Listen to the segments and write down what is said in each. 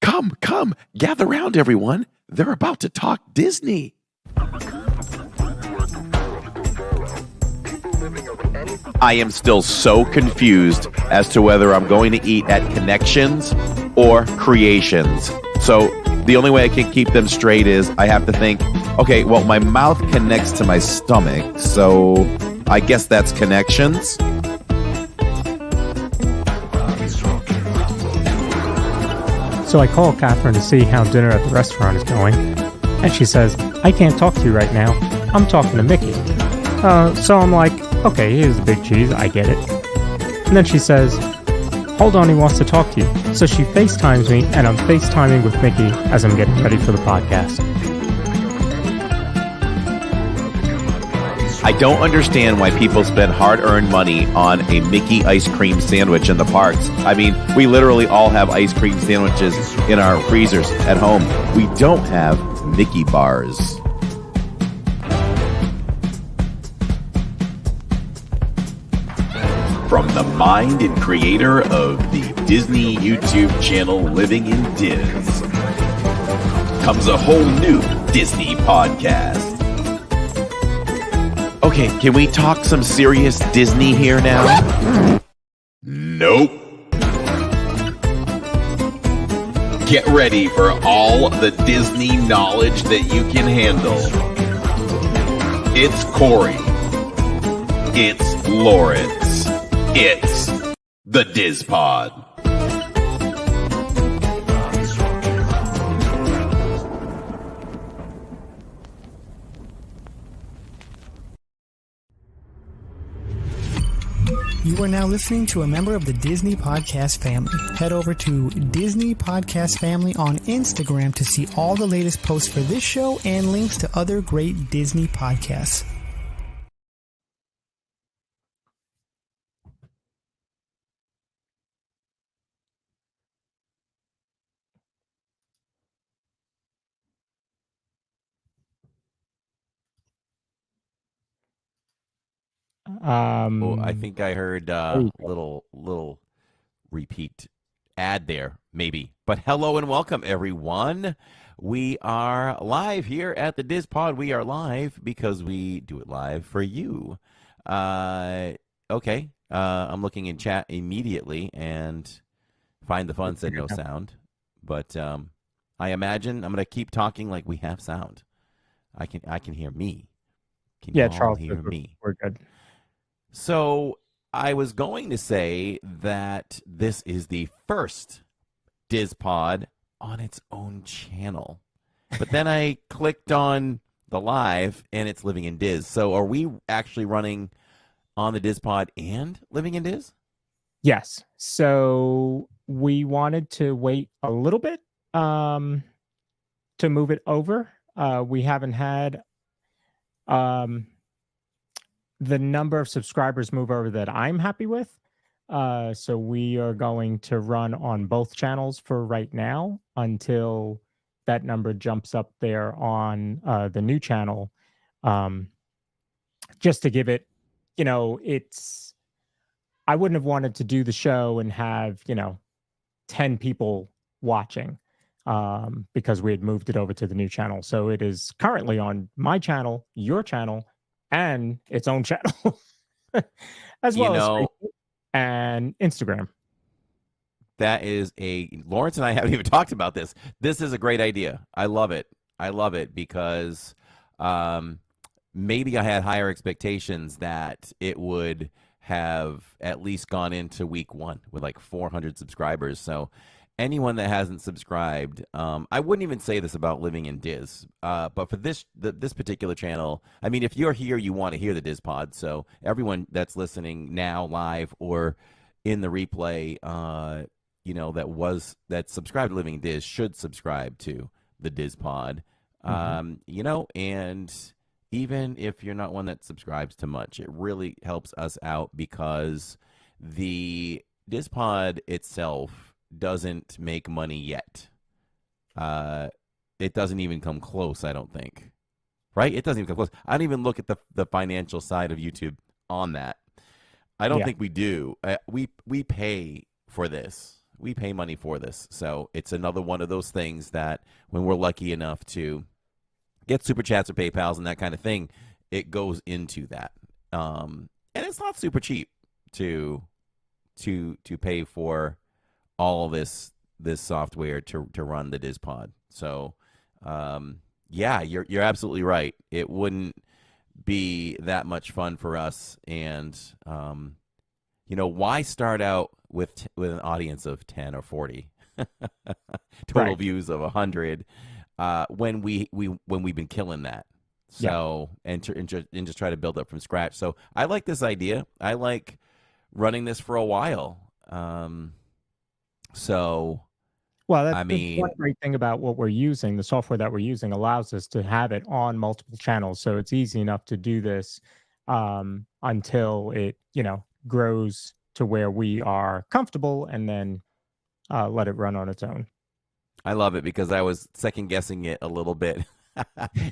Come, gather round, everyone. They're about to talk Disney. I am still so confused as to whether I'm going to eat at Connections or Creations. So the only way I can keep them straight is I have to think, okay, well, my mouth connects to my stomach, so I guess that's Connections. So I call Catherine to see how dinner at the restaurant is going, and she says, I can't talk to you right now. I'm talking to Mickey. So I'm like, okay, here's the big cheese. I get it. And then she says, hold on, he wants to talk to you. So she FaceTimes me, and I'm FaceTiming with Mickey as I'm getting ready for the podcast. I don't understand why people spend hard-earned money on a Mickey ice cream sandwich in the parks. I mean, we literally all have ice cream sandwiches in our freezers at home. We don't have Mickey bars. From the mind and creator of the Disney YouTube channel Living in Diz comes a whole new Disney podcast. Okay, can we talk some serious Disney here now? Nope. Get ready for all the Disney knowledge that you can handle. It's Corey. It's Lawrence. It's the DIZPod. You are now listening to a member of the Disney Podcast family. Head over to Disney Podcast Family on Instagram to see all the latest posts for this show and links to other great Disney podcasts. Well, I think I heard little repeat ad there, maybe. But hello and welcome, everyone. We are live here at the DIZPod. We are live because we do it live for you. Okay. I'm looking in chat immediately and find the fun said no sound. But I imagine I'm going to keep talking like we have sound. I can hear me. Can you all Charles, hear me? We're good. So I was going to say that this is the first DIZPod on its own channel. But then I clicked on the live, and it's Living in Diz. So are we actually running on the DIZPod and Living in Diz? Yes. So we wanted to wait a little bit to move it over. We haven't had the number of subscribers move over that I'm happy with. So we are going to run on both channels for right now until that number jumps up there on the new channel. Just to give it, I wouldn't have wanted to do the show and have, 10 people watching because we had moved it over to the new channel. So it is currently on my channel, your channel, and its own channel, as well as Facebook and Instagram. That is Lawrence and I haven't even talked about this. This is a great idea. I love it. Because maybe I had higher expectations that it would have at least gone into week 1 with like 400 subscribers. So anyone that hasn't subscribed, I wouldn't even say this about Living in Diz, but for this particular channel, I mean, if you're here, you want to hear the DIZPod. So everyone that's listening now live or in the replay, that subscribed to Living in Diz should subscribe to the DIZPod. And even if you're not one that subscribes to much, it really helps us out because the DIZPod itself doesn't make money yet. It doesn't even come close, I don't think. Right? It doesn't even come close. I don't even look at the financial side of YouTube on that. I don't think we do. We pay for this. We pay money for this. So it's another one of those things that when we're lucky enough to get super chats or PayPals and that kind of thing, it goes into that. And it's not super cheap to pay for all this software to run the DIZPod. So yeah, you're absolutely right. It wouldn't be that much fun for us, and why start out with an audience of 10 or 40 total Right. views of 100 when we've been killing that. So and just try to build up from scratch. So I like this idea. I like running this for a while. So Well, I that's one mean, great thing about what we're using. The software that we're using allows us to have it on multiple channels, so it's easy enough to do this until it, grows to where we are comfortable, and then let it run on its own. I love it because I was second guessing it a little bit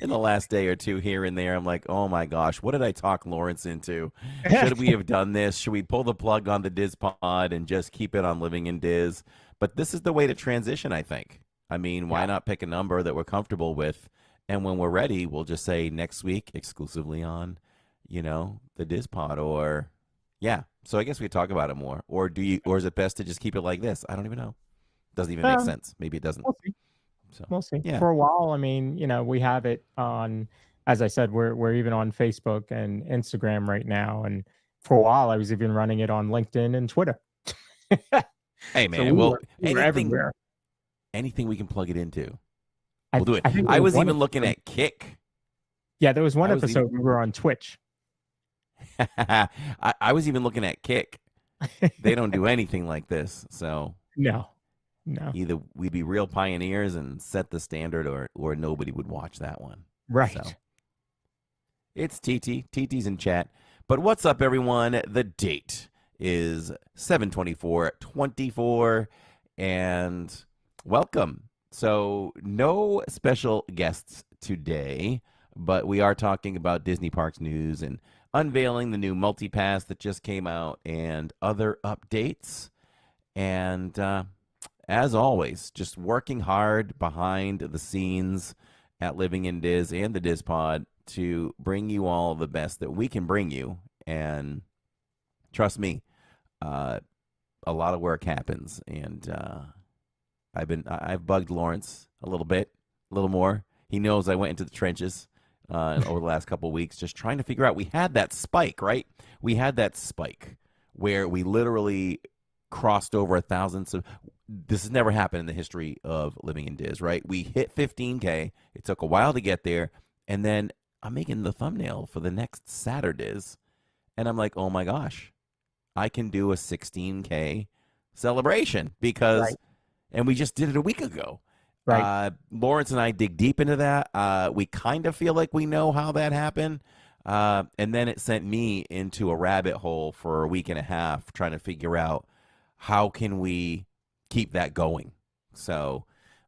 in the last day or two here and there. I'm like, oh my gosh, what did I talk Lawrence into? Should we have done this? Should we pull the plug on the DIZPod and just keep it on Living in Diz? But this is the way to transition, I think. I mean, why not pick a number that we're comfortable with? And when we're ready, we'll just say next week exclusively on, the DIZPod, or yeah. So I guess we talk about it more. Or is it best to just keep it like this? I don't even know. Doesn't even make sense. Maybe it doesn't. We'll see. So We'll see. yeah. For a while, I mean, we have it on, as I said, we're even on Facebook and Instagram right now, and for a while, I was even running it on LinkedIn and Twitter. Hey So man, well, we were everywhere. anything we can plug it into, I- we'll do it. I think I there was one even looking episode- at Kick. Yeah, there was one I was episode we were on Twitch. I was even looking at Kick. They don't do anything like this. So No. either we'd be real pioneers and set the standard, or nobody would watch that one. Right. So it's TT. TT's in chat. But what's up, everyone? The date is 7/24/24, and welcome. So no special guests today, but we are talking about Disney Parks news and unveiling the new Multipass that just came out and other updates. And as always, just working hard behind the scenes at Living in Diz and the DIZPod to bring you all the best that we can bring you. And trust me, a lot of work happens. And I've bugged Lawrence a little more. He knows I went into the trenches over the last couple of weeks, just trying to figure out. We had that spike, right? We had that spike where we literally crossed over 1,000. So this has never happened in the history of Living in Diz, right? We hit 15K. It took a while to get there. And then I'm making the thumbnail for the next Saturdays. And I'm like, oh my gosh, I can do a 16K celebration because, Right. and we just did it a week ago. Right. Lawrence and I dig deep into that. We kind of feel like we know how that happened. And then it sent me into a rabbit hole for a week and a half trying to figure out how can we keep that going. So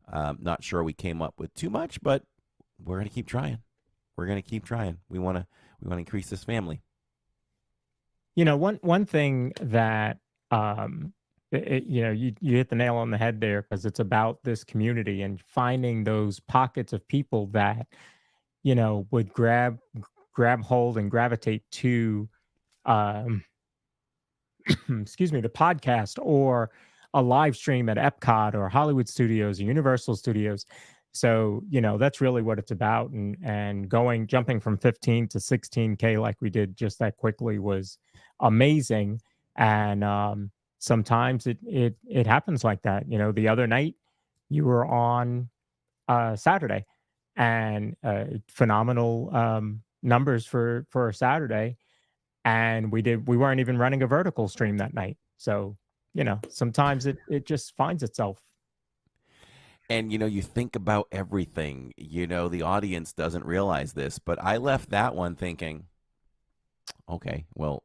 not sure we came up with too much, but we're going to keep trying. We're going to keep trying. We want to increase this family. One thing that you hit the nail on the head there, because it's about this community and finding those pockets of people that would grab hold and gravitate to excuse me, the podcast or a live stream at Epcot or Hollywood Studios or Universal Studios. So, that's really what it's about. And jumping from 15 to 16K like we did just that quickly was amazing. And sometimes it happens like that. The other night you were on Saturday, and phenomenal numbers for a Saturday. And we weren't even running a vertical stream that night. So, sometimes it just finds itself. And, you think about everything. The audience doesn't realize this, but I left that one thinking, okay, well,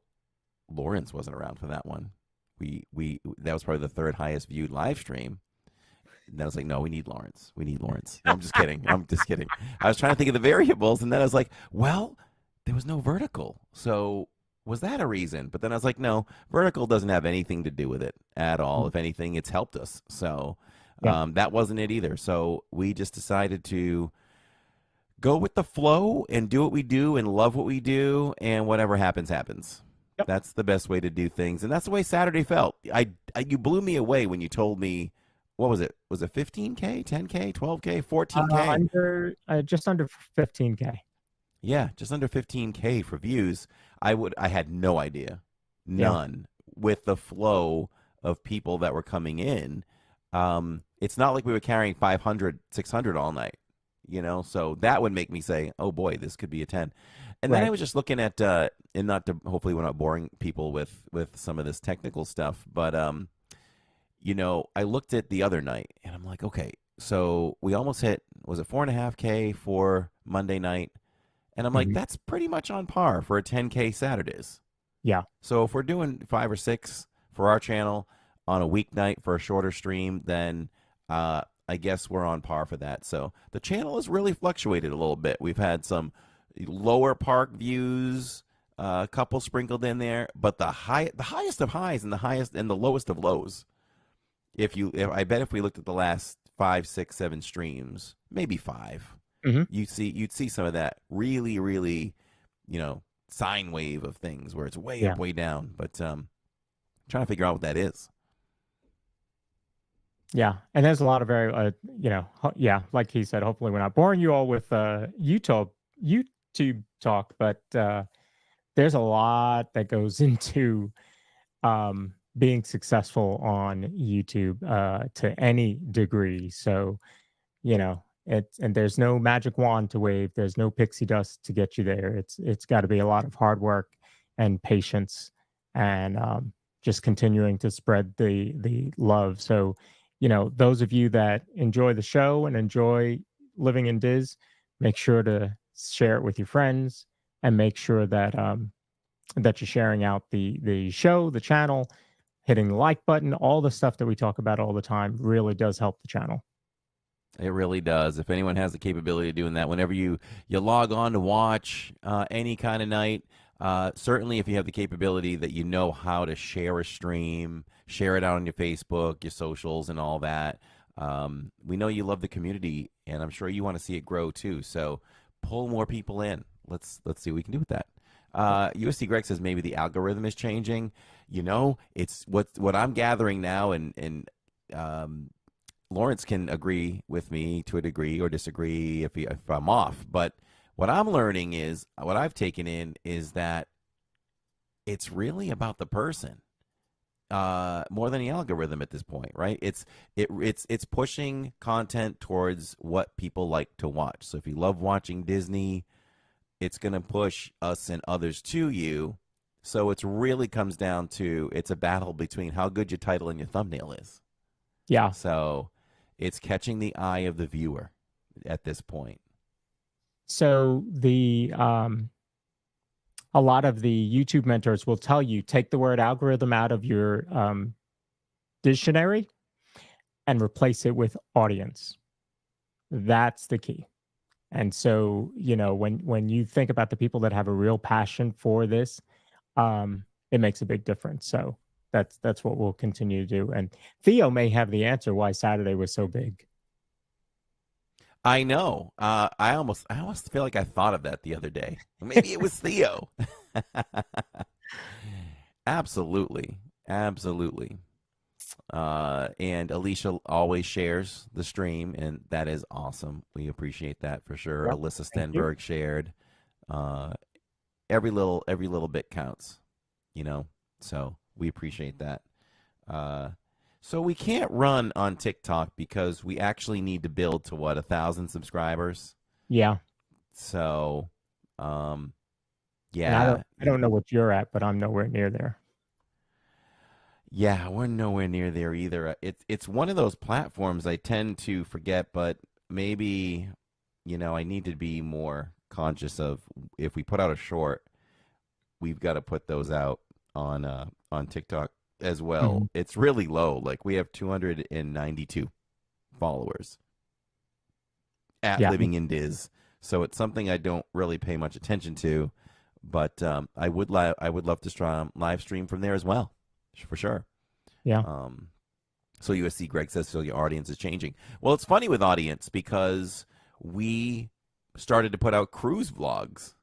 Lawrence wasn't around for that one. That was probably the third highest viewed live stream. And then I was like, no, we need Lawrence. No, I'm just kidding. I was trying to think of the variables, and then I was like, well, there was no vertical. So Was that a reason? But then I was like, no, vertical doesn't have anything to do with it at all. If anything, it's helped us. So Yeah. that wasn't it either. So we just decided to go with the flow and do what we do and love what we do, and whatever happens, happens. Yep. That's the best way to do things, and that's the way Saturday felt. You blew me away when you told me, what was it? Was it 15K, 10K, 12K, 14K? Just under 15K. Yeah, just under 15K for views. I had no idea, Yeah. none, with the flow of people that were coming in. It's not like we were carrying 500, 600 all night, so that would make me say, oh boy, this could be a 10. And then I Right. was just looking at, and not to, hopefully we're not boring people with some of this technical stuff, but I looked at the other night and I'm like, okay, so we almost hit, was it 4.5K for Monday night? And I'm like, Mhm. that's pretty much on par for a 10K Saturdays. Yeah. So if we're doing 5 or 6 for our channel on a weeknight for a shorter stream, then I guess we're on par for that. So the channel has really fluctuated a little bit. We've had some lower park views, a couple sprinkled in there, but the highest of highs and the lowest of lows. I bet if we looked at the last 5, 6, 7 streams, maybe 5, Hmm. you'd see some of that really, really, sine wave of things where it's way Yeah. up, way down. But trying to figure out what that is. Yeah. And there's a lot of very, yeah, like he said, hopefully we're not boring you all with YouTube talk, but there's a lot that goes into being successful on YouTube to any degree. So, and there's no magic wand to wave. There's no pixie dust to get you there. It's got to be a lot of hard work and patience, and just continuing to spread the love. So, those of you that enjoy the show and enjoy living in Diz, make sure to share it with your friends, and make sure that that you're sharing out the show, the channel, hitting the like button. All the stuff that we talk about all the time really does help the channel. It really does. If anyone has the capability of doing that, whenever you log on to watch any kind of night, certainly if you have the capability that you know how to share a stream, share it out on your Facebook, your socials, and all that. We know you love the community, and I'm sure you want to see it grow too. So pull more people in. Let's see what we can do with that. USC Greg says maybe the algorithm is changing. It's what I'm gathering now, and Lawrence can agree with me to a degree or disagree if I'm off. But what I'm learning is, what I've taken in is that it's really about the person more than the algorithm at this point, right? It's pushing content towards what people like to watch. So if you love watching Disney, it's going to push us and others to you. So it really comes down to, it's a battle between how good your title and your thumbnail is. Yeah. So it's catching the eye of the viewer at this point. So a lot of the YouTube mentors will tell you, take the word algorithm out of your dictionary and replace it with audience. That's the key. And so, when you think about the people that have a real passion for this, it makes a big difference. So that's what we'll continue to do. And Theo may have the answer why Saturday was so big. I know. I almost feel like I thought of that the other day. Maybe it was Theo. Absolutely. And Alicia always shares the stream, and that is awesome. We appreciate that for sure. Yep, Alyssa thank you. Stenberg shared. Every little bit counts, So we appreciate that. So we can't run on TikTok because we actually need to build to 1,000 subscribers. Yeah. So, And yeah, I don't know what you're at, but I'm nowhere near there. yeah, we're nowhere near there either. It's one of those platforms I tend to forget, but maybe, I need to be more conscious of, if we put out a short, we've got to put those out on TikTok as well. Mhm. It's really low. Like, we have 292 followers at Yeah. Living in Diz. So it's something I don't really pay much attention to, But I would love to live stream from there as well, for sure. Yeah. So USC Greg says, so your audience is changing. Well, it's funny with audience because we started to put out cruise vlogs.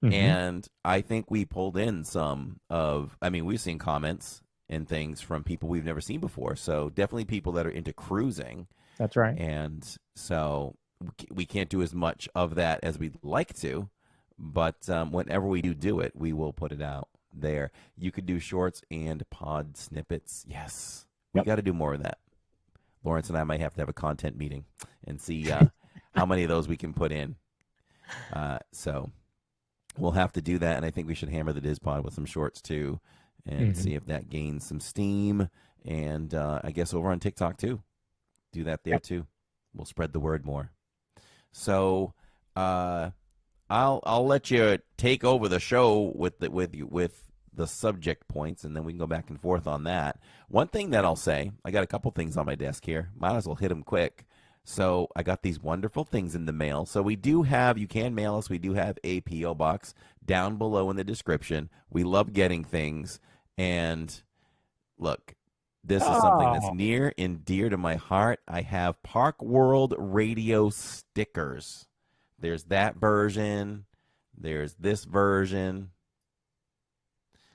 Mhm. And I think we pulled in we've seen comments and things from people we've never seen before. So definitely people that are into cruising. That's right. And so we can't do as much of that as we'd like to. But whenever we do it, we will put it out there. You could do shorts and pod snippets. Yes. We Yep. got to do more of that. Lawrence and I might have to have a content meeting and see how many of those we can put in. So we'll have to do that, and I think we should hammer the DIZPod with some shorts too, and see if that gains some steam. And I guess over on TikTok too, do that there too. We'll spread the word more. So I'll let you take over the show with the subject points, and then we can go back and forth on that. One thing that I'll say, I got a couple things on my desk here. Might as well hit them quick. So I got these wonderful things in the mail. So we do have, you can mail us. We do have a P.O. box down below in the description. We love getting things. And look, this is something that's near and dear to my heart. I have Park World Radio stickers. There's that version. There's this version.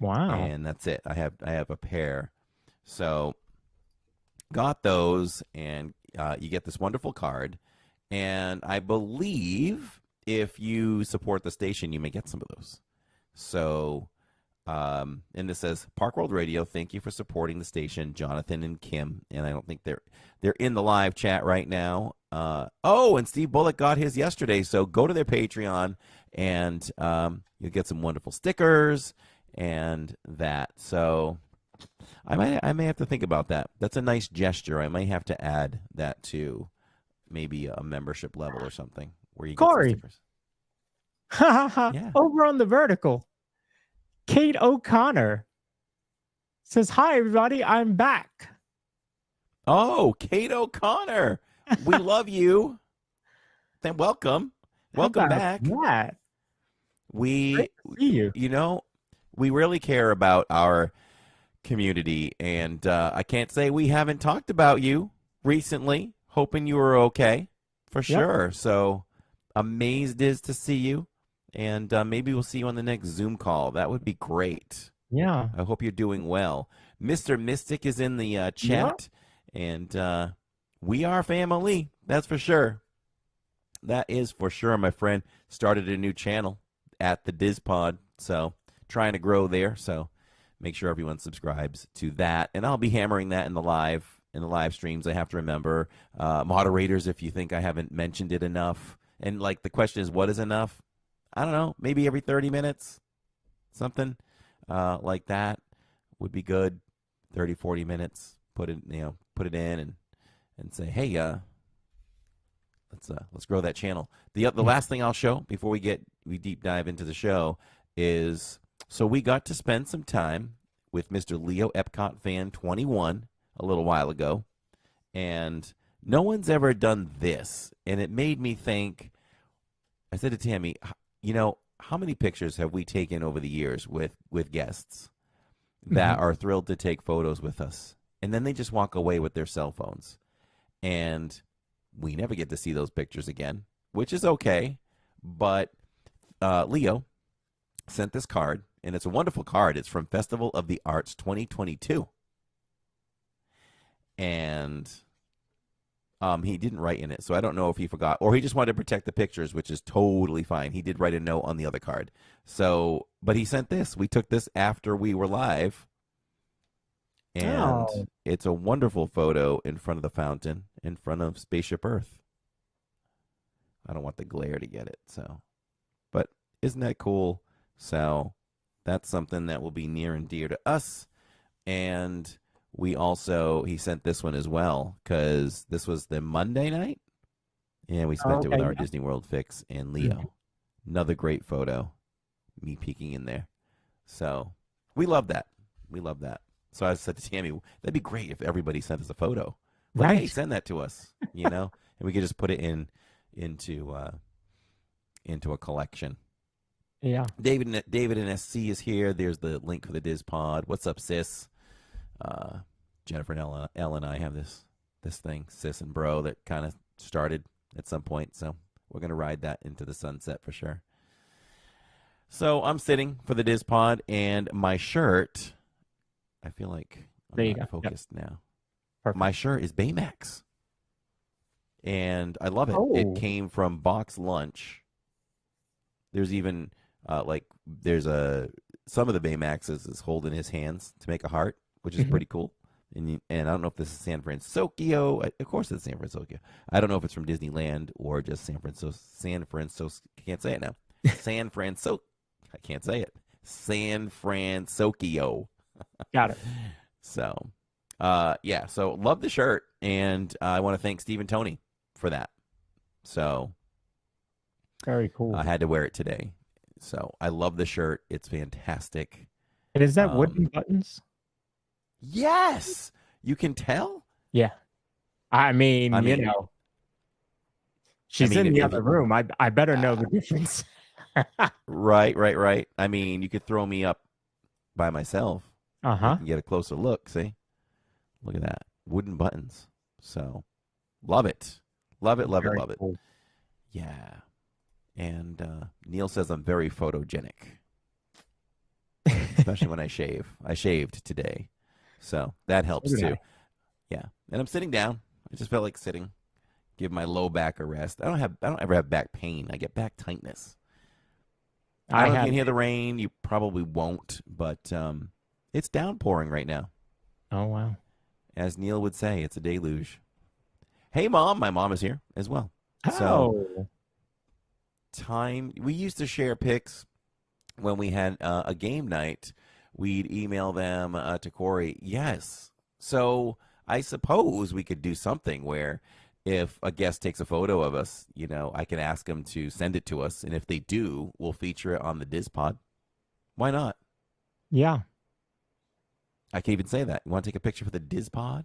Wow. And that's it. I have a pair. So got those, and you get this wonderful card. And I believe if you support the station, you may get some of those. So, and this says, Park World Radio, thank you for supporting the station, Jonathan and Kim. And I don't think they're in the live chat right now. And Steve Bullock got his yesterday. So go to their Patreon, and you'll get some wonderful stickers and that. So I may have to think about that. That's a nice gesture. I might have to add that to maybe a membership level or something where you get some stickers. Yeah. Over on the vertical, Kate O'Connor says, "Hi everybody, I'm back." Oh, Kate O'Connor, we love you. Then welcome back. That? We see you. You know, we really care about our community, and I can't say we haven't talked about you recently. Hoping you were okay, for sure. So amazed is to see you, and maybe we'll see you on the next Zoom call. That would be great. Yeah. I hope you're doing well. Mr. Mystic is in the chat, and we are family. That's for sure. That is for sure, my friend. Started a new channel at the DIZPod, so trying to grow there. So make sure everyone subscribes to that, and I'll be hammering that in the live streams. I have to remember moderators if you think I haven't mentioned it enough. And like the question is, what is enough? I don't know. Maybe every 30 minutes, something like that would be good. 30, 40 minutes. Put it in and say, hey, let's grow that channel. The last thing I'll show before we deep dive into the show is, so we got to spend some time with Mr. Leo Epcot Fan 21 a little while ago, and no one's ever done this, and it made me think. I said to Tammy, how many pictures have we taken over the years with guests that are thrilled to take photos with us, and then they just walk away with their cell phones, and we never get to see those pictures again, which is okay. But Leo sent this card, and it's a wonderful card. It's from Festival of the Arts 2022. And he didn't write in it, so I don't know if he forgot, or he just wanted to protect the pictures, which is totally fine. He did write a note on the other card. So, but he sent this. We took this after we were live, and it's a wonderful photo in front of the fountain, in front of Spaceship Earth. I don't want the glare to get it, so. But isn't that cool? So that's something that will be near and dear to us. And he sent this one as well, because this was the Monday night, and we spent it with our Disney World fix and Leo. Another great photo, me peeking in there. So we love that. So I said to Tammy, that'd be great if everybody sent us a photo. Like, hey, send that to us, and we could just put it into a collection. Yeah. David and SC is here. There's the link for the DIZPod. What's up, sis? Jennifer and Ella and I have this thing, sis and bro, that kind of started at some point. So we're gonna ride that into the sunset for sure. So I'm sitting for the DIZPod, and my shirt. I feel like There I'm you not go. focused now. Perfect. My shirt is Baymax, and I love it. Oh. It came from Box Lunch. There's even there's some of the Baymaxes is holding his hands to make a heart, which is pretty cool. And I don't know if this is San Francisco. Of course, it's San Francisco. I don't know if it's from Disneyland or just San Francisco. I can't say it now. San Francisco. I can't say it. San Francisco. Got it. So, yeah. So love the shirt, and I want to thank Steve and Tony for that. So Very cool. I had to wear it today. So I love the shirt. It's fantastic. And is that wooden buttons? Yes, you can tell. Yeah. I mean, you know, she's in the other room. I better know the difference. Right. I mean, you could throw me up by myself. You can get a closer look. See, look at that, wooden buttons. So, love it. Very Love it. cool. Yeah. And Neil says I'm very photogenic, especially when I shave. I shaved today, so that helps too. Yeah, and I'm sitting down. I just felt like sitting, give my low back a rest. I don't ever have back pain. I get back tightness. I don't know if you can hear the rain. You probably won't, but it's downpouring right now. Oh, wow. As Neil would say, it's a deluge. Hey, Mom. My mom is here as well. So, we used to share pics when we had a game night. We'd email them to Corey. Yes. So I suppose we could do something where if a guest takes a photo of us, you know, I can ask them to send it to us. And if they do, we'll feature it on the DIZPod. Why not? Yeah. I can even say that. You want to take a picture for the DIZPod?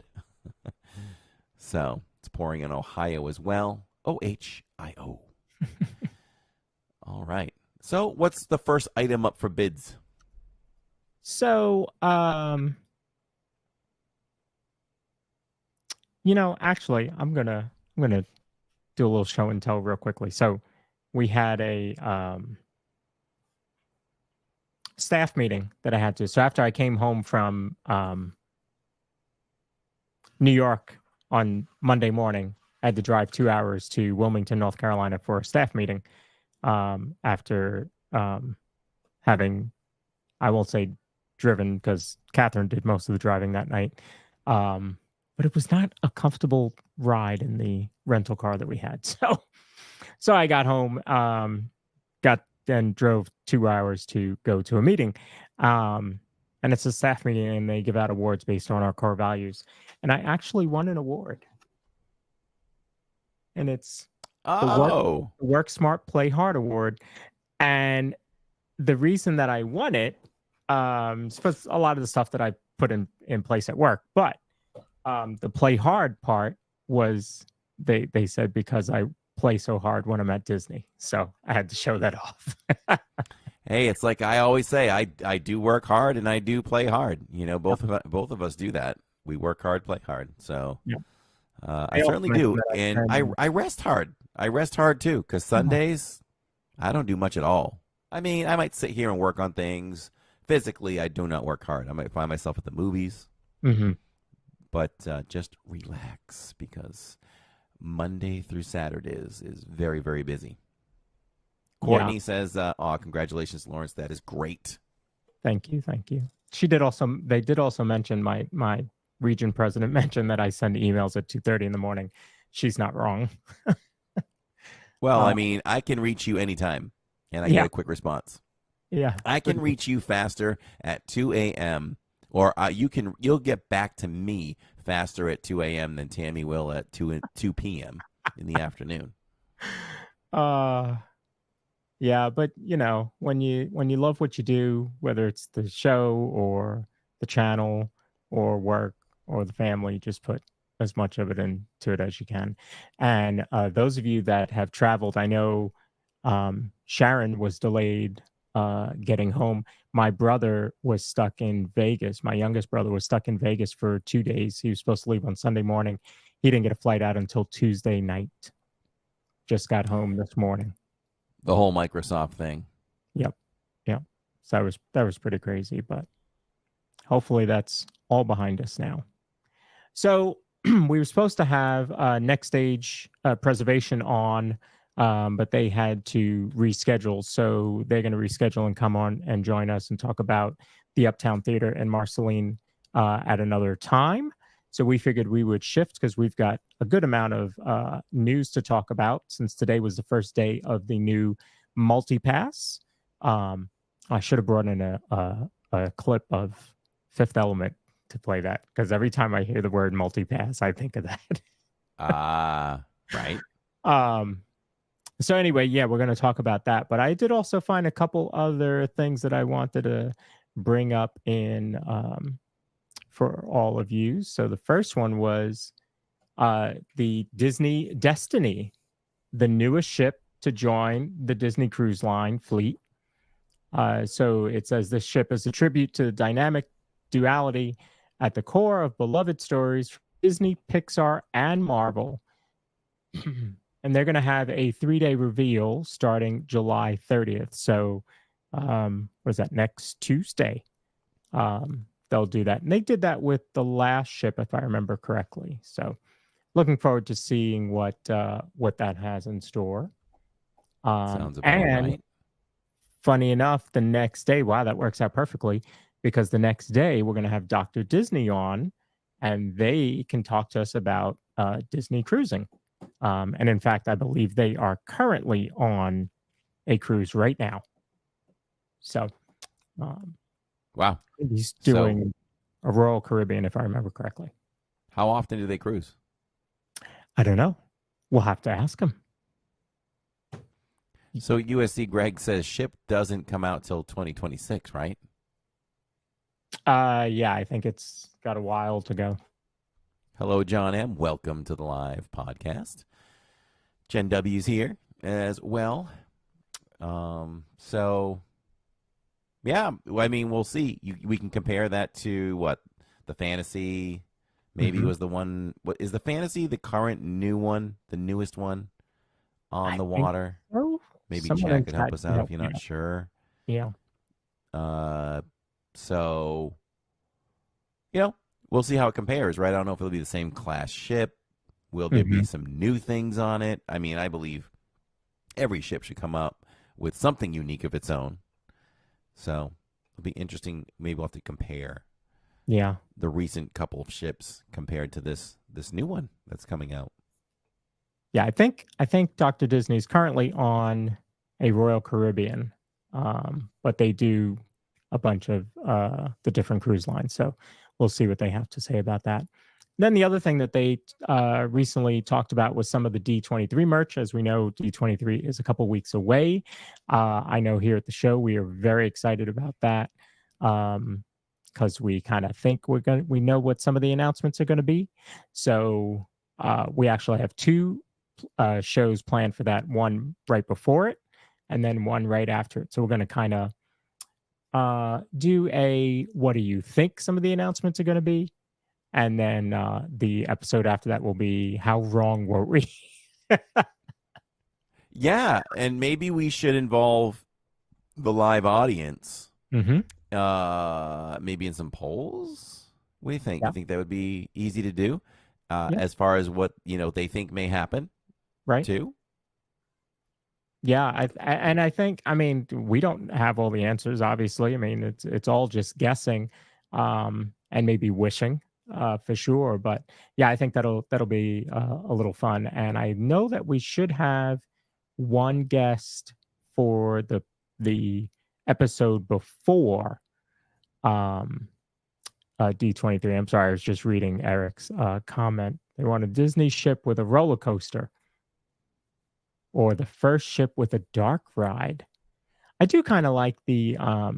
So it's pouring in Ohio as well. OHIO. All right. So what's the first item up for bids? So, you know, actually, I'm gonna do a little show and tell real quickly. So, we had a staff meeting that I had to. So after I came home from New York on Monday morning, I had to drive 2 hours to Wilmington, North Carolina for a staff meeting. After having, I won't say driven because Catherine did most of the driving that night. But it was not a comfortable ride in the rental car that we had. So I got home, then drove 2 hours to go to a meeting. And it's a staff meeting and they give out awards based on our core values. And I actually won an award. And it's the Work Smart, Play Hard Award. And the reason that I won it is for a lot of the stuff that I put in place at work. But the play hard part was they said because I play so hard when I'm at Disney. So I had to show that off. Hey, it's like I always say, I do work hard and I do play hard. You know, both of us do that. We work hard, play hard. So I certainly do. And I rest hard. I rest hard too, because Sundays, I don't do much at all. I mean, I might sit here and work on things. Physically, I do not work hard. I might find myself at the movies. Mm-hmm. But just relax, because Monday through Saturdays is very, very busy. Courtney says, congratulations, Lawrence. That is great. Thank you. They did also mention my region president mentioned that I send emails at 2:30 in the morning. She's not wrong. Well, I mean, I can reach you anytime, and I get a quick response. Yeah. I can reach you faster at 2 a.m., or you'll get back to me faster at 2 a.m. than Tammy will at 2 p.m. in the afternoon. Yeah, but you know, when you love what you do, whether it's the show or the channel or work or the family, just put as much of it into it as you can. And those of you that have traveled, I know Sharon was delayed getting home. My brother was stuck in Vegas. My youngest brother was stuck in Vegas for 2 days. He was supposed to leave on Sunday morning. He didn't get a flight out until Tuesday night. Just got home this morning. The whole Microsoft thing. Yep. Yep. So that was pretty crazy, but hopefully that's all behind us now. So we were supposed to have Next Stage Preservation on, but they had to reschedule. So they're going to reschedule and come on and join us and talk about the Uptown Theater in Marceline at another time. So we figured we would shift because we've got a good amount of news to talk about since today was the first day of the new Multipass. I should have brought in a clip of Fifth Element to play that because every time I hear the word Multipass, I think of that. Right. So anyway, yeah, we're going to talk about that. But I did also find a couple other things that I wanted to bring up in for all of you. So the first one was the Disney Destiny, the newest ship to join the Disney Cruise Line fleet. So it says this ship is a tribute to the dynamic duality at the core of beloved stories from Disney, Pixar, and Marvel. And they're going to have a 3-day reveal starting July 30th. So what is that, next Tuesday? They'll do that. And they did that with the last ship, if I remember correctly. So looking forward to seeing what that has in store. Sounds about right. Funny enough, the next day, wow, that works out perfectly because the next day we're going to have Dr. Disney on and they can talk to us about Disney cruising. And in fact, I believe they are currently on a cruise right now. So, wow. He's doing a Royal Caribbean, if I remember correctly. How often do they cruise? I don't know. We'll have to ask him. So USC Greg says ship doesn't come out till 2026, right? Yeah, I think it's got a while to go. Hello, John M. Welcome to the live podcast. Jen W's here as well. So, yeah, I mean, we'll see. We can compare that to what the Fantasy maybe was the one. What is the Fantasy? The current new one, the newest one on the water. So. Maybe Someone Chad could help us out if you're not sure. Yeah. So, you know, we'll see how it compares, right? I don't know if it'll be the same class ship. Will there be some new things on it? I mean, I believe every ship should come up with something unique of its own. So it'll be interesting. Maybe we'll have to compare. Yeah. The recent couple of ships compared to this new one that's coming out. Yeah, I think Dr. Disney is currently on a Royal Caribbean, but they do a bunch of the different cruise lines. So we'll see what they have to say about that. Then the other thing that they recently talked about was some of the D23 merch. As we know, D23 is a couple weeks away. I know here at the show we are very excited about that because we kind of think we know what some of the announcements are going to be. So we actually have two shows planned for that, one right before it and then one right after it. So we're going to kind of do a what do you think some of the announcements are going to be, and then the episode after that will be how wrong were we. Yeah, and maybe we should involve the live audience maybe in some polls. What do you think? Yeah. You think that would be easy to do as far as what they think may happen? Right. Too. Yeah, I think, I mean, we don't have all the answers, obviously. I mean, it's all just guessing, and maybe wishing, for sure. But yeah, I think that'll be a little fun. And I know that we should have one guest for the episode before D23. I'm sorry, I was just reading Eric's comment. They want a Disney ship with a roller coaster. Or the first ship with a dark ride. I do kind of like the, I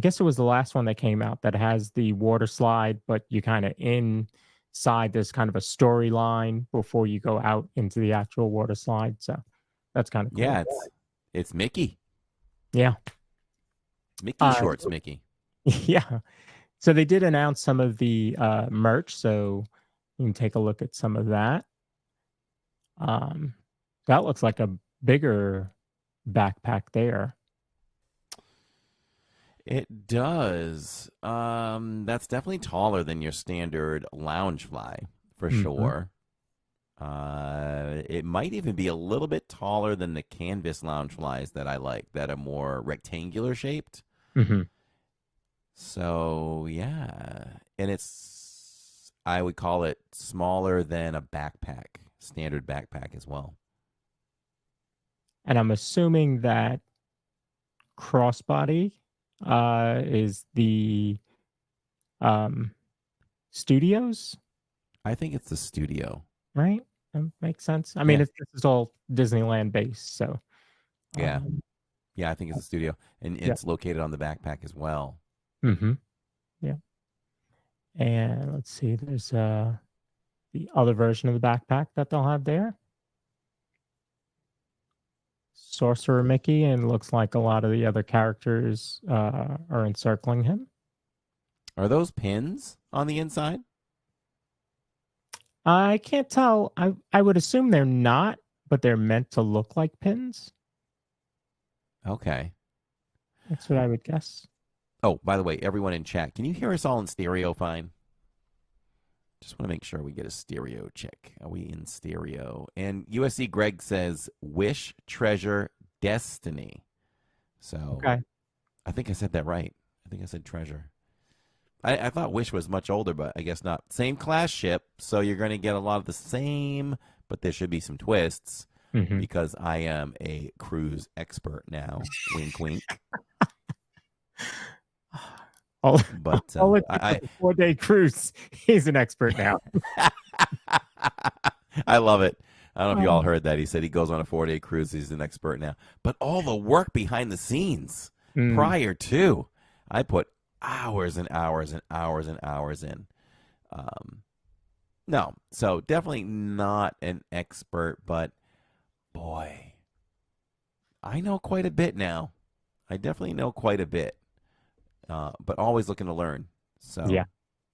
guess it was the last one that came out that has the water slide, but you kind of inside there's kind of a storyline before you go out into the actual water slide. So that's kind of cool. Yeah, it's Mickey. Yeah. Mickey shorts, Mickey. Yeah. So they did announce some of the merch, so you can take a look at some of that. That looks like a bigger backpack there. It does. That's definitely taller than your standard Loungefly for sure. It might even be a little bit taller than the canvas Loungeflies that I like, that are more rectangular shaped. Mm-hmm. So yeah, and I would call it smaller than a backpack, standard backpack as well. And I'm assuming that crossbody is the um, studios, I think it's the studio. right? That makes sense. I mean, Yeah, this is all Disneyland based, so yeah, um, yeah. I think it's the studio, and yeah. it's located on the backpack as well. Mm-hmm. Yeah. And let's see, there's the other version of the backpack that they'll have there. Sorcerer Mickey, and looks like a lot of the other characters are encircling him. Are those pins on the inside? I can't tell. I would assume they're not, but they're meant to look like pins. Okay. That's what I would guess. Oh, by the way, everyone in chat, can you hear us all in stereo fine? Just want to make sure we get a stereo check. Are we in stereo? And USC Greg says wish, treasure, destiny. So Okay. I think I said that right. I think I said treasure. I thought Wish was much older, but I guess not. Same class ship, so you're going to get a lot of the same, but there should be some twists Mm-hmm. because I am a cruise expert now. Wink, wink. All, But all it took was a 4-day cruise. He's an expert now. I love it. I don't know if you all heard that. He said he goes on a 4-day cruise. He's an expert now. But all the work behind the scenes prior to, I put hours and hours and hours and hours in. No, so definitely not an expert, but boy, I know quite a bit now. I definitely know quite a bit, but always looking to learn. So Yeah.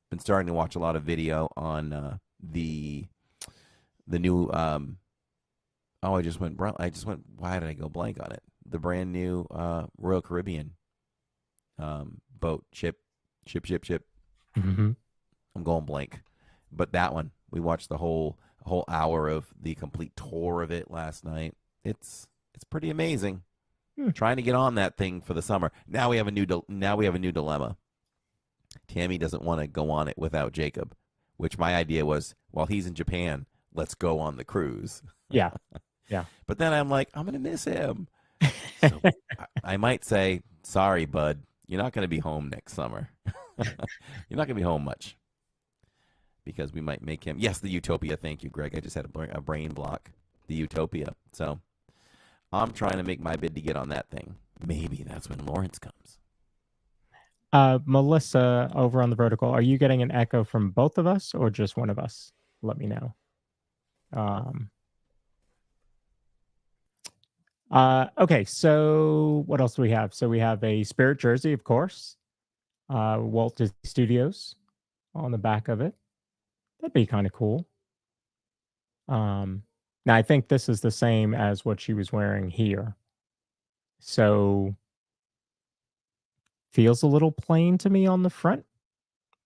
been starting to watch a lot of video on the new. I just went. Why did I go blank on it? The brand new Royal Caribbean boat ship. Mm-hmm. I'm going blank, but that one we watched the whole hour of the complete tour of it last night. It's pretty amazing. Trying to get on that thing for the summer. Now we have a new dilemma. Tammy doesn't want to go on it without Jacob, which my idea was while he's in Japan, let's go on the cruise. Yeah. Yeah. But then I'm like, I'm gonna miss him. So I might say, sorry, bud, you're not gonna be home next summer. You're not gonna be home much because we might make him. Yes, the Utopia. Thank you, Greg. I just had a brain block. The Utopia. So I'm trying to make my bid to get on that thing. Maybe that's when Lawrence comes. Melissa, over on the vertical, are you getting an echo from both of us or just one of us? Let me know. Okay, so what else do we have? So we have a Spirit jersey, of course. Walt Disney Studios on the back of it. That'd be kind of cool. Now I think this is the same as what she was wearing here. So feels a little plain to me on the front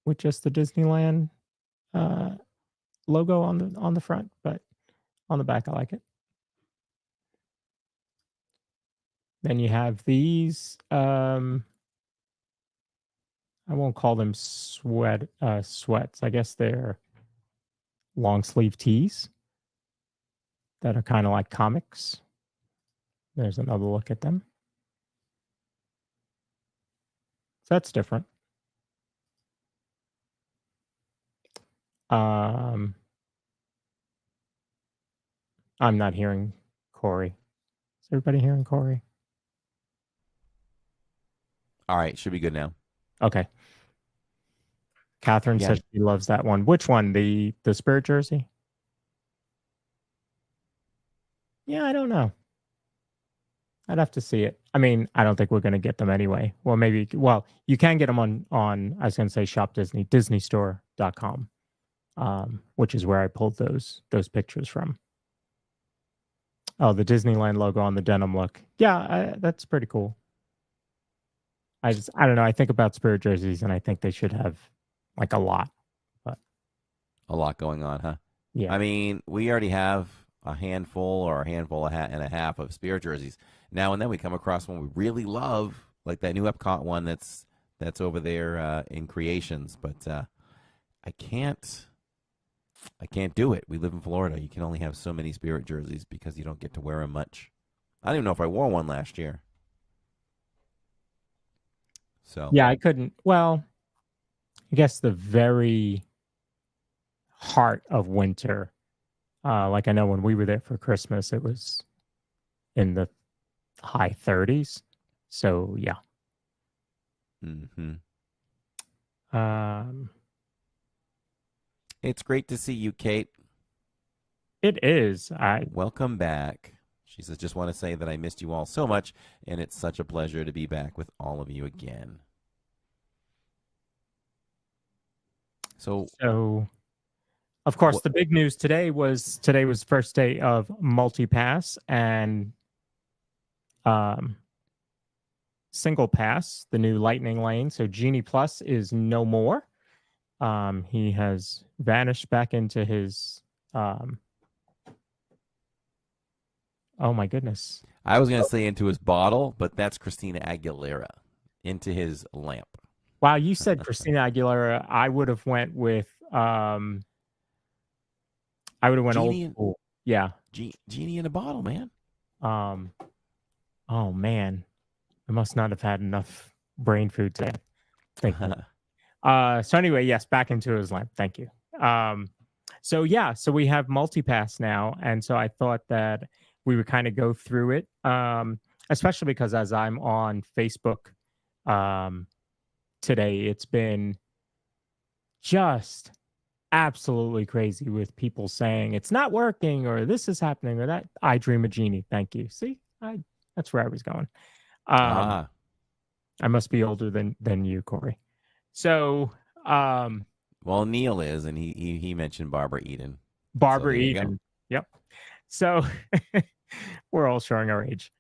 with just the Disneyland logo on the front, but on the back I like it. Then you have these I won't call them sweats. I guess they're long sleeve tees that are kind of like comics. There's another look at them. So that's different. I'm not hearing Corey. Is everybody hearing Corey? All right, should be good now. Okay. Catherine says she loves that one. Which one? The Spirit jersey? Yeah, I don't know. I'd have to see it. I mean, I don't think we're going to get them anyway. Well, maybe. Well, you can get them on. I was going to say Shop Disney, DisneyStore.com, which is where I pulled those pictures from. Oh, the Disneyland logo on the denim look. Yeah, that's pretty cool. I don't know. I think about Spirit jerseys, and I think they should have like a lot. But A lot going on, huh? yeah, I mean, we already have a handful or a handful and a half of Spirit jerseys. Now and then we come across one we really love, like that new Epcot one that's over there in Creations. But I can't do it. We live in Florida. You can only have so many Spirit jerseys because you don't get to wear them much. I don't even know if I wore one last year. So yeah, I couldn't. Well, I guess the very heart of winter. Like I know when we were there for Christmas, it was in the high 30s. So yeah. hmm Um, It's great to see you, Kate. it is. Welcome back. She says, just want to say that I missed you all so much, and it's such a pleasure to be back with all of you again. So, of course, the big news today was first day of Multipass and Single Pass, the new Lightning Lane. So Genie Plus is no more. He has vanished back into his. Oh my goodness! I was going to say into his bottle, but that's Christina Aguilera. Into his lamp. Wow, you said Christina Aguilera. I would have went with. I would have went Genie old school. Yeah. Genie in a bottle, man. Oh man, I must not have had enough brain food today. Thank you. So anyway, yes, back into his lamp. Thank you. So we have Multipass now, and so I thought that we would kind of go through it, especially because as I'm on Facebook today, it's been just absolutely crazy with people saying it's not working or this is happening or that. I dream a genie. Thank you. See, that's where I was going. I must be older than you, Corey. So, well, Neil is, and he mentioned Barbara Eden. Barbara Eden. Yep. So we're all showing our age.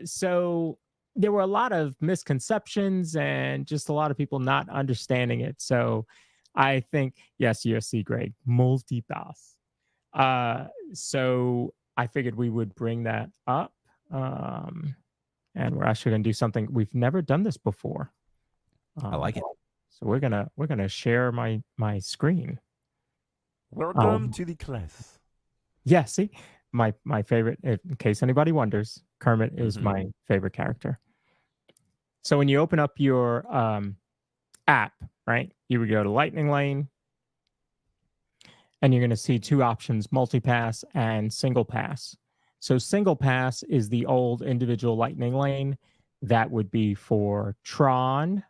So there were a lot of misconceptions and just a lot of people not understanding it. So I think, yes, USC Greg, Multipass. So I figured we would bring that up. And we're actually going to do something. We've never done this before. I like it. So we're gonna share my screen. Welcome to the class. Yeah, see, my favorite. In case anybody wonders, Kermit is my favorite character. So when you open up your app, right, you would go to Lightning Lane, and you're going to see two options: Multipass and Single Pass. So Single Pass is the old individual Lightning Lane. That would be for Tron,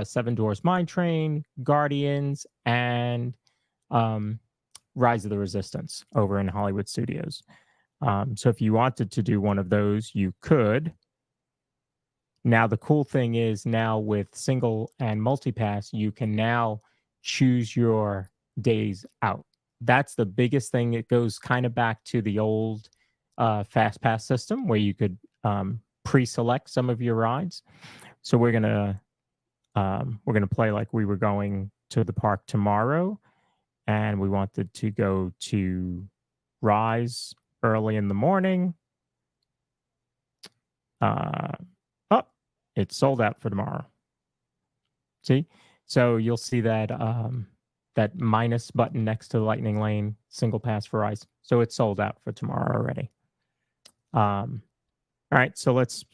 Seven Dwarfs Mine Train, Guardians, and Rise of the Resistance over in Hollywood Studios. So if you wanted to do one of those, you could. Now, the cool thing is now with Single and Multipass, you can now choose your days out. That's the biggest thing. It goes kind of back to the old Fast Pass system where you could pre-select some of your rides. So we're gonna play like we were going to the park tomorrow, and we wanted to go to Rise early in the morning. It's sold out for tomorrow. See, so you'll see that that minus button next to the Lightning Lane Single Pass for Rise. So it's sold out for tomorrow already. All right, so let's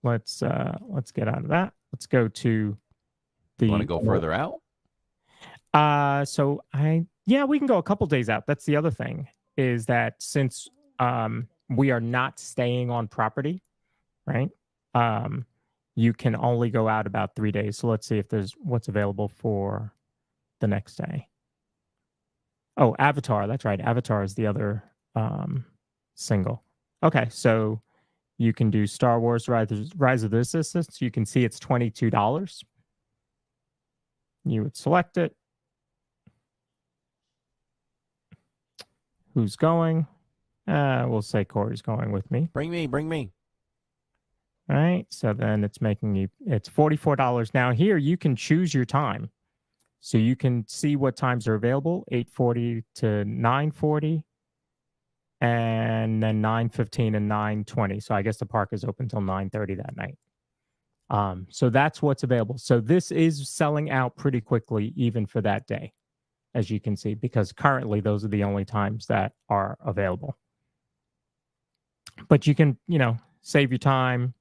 get out of that. Let's go to the. You want to go further out? We can go a couple days out. That's the other thing is that since we are not staying on property, right? You can only go out about 3 days. So let's see if there's what's available for the next day. Oh, Avatar. That's right. Avatar is the other single. Okay, so You can do Star Wars Rise of the Resistance. You can see it's $22. You would select it. Who's going? We'll say Corey's going with me. Bring me. All right. So then it's $44. Now here you can choose your time. So you can see what times are available, 8:40 to 9:40, and then 9:15 and 9:20. So I guess the park is open till 9:30 that night. So that's what's available. So this is selling out pretty quickly, even for that day, as you can see, because currently those are the only times that are available. But you can, save your time.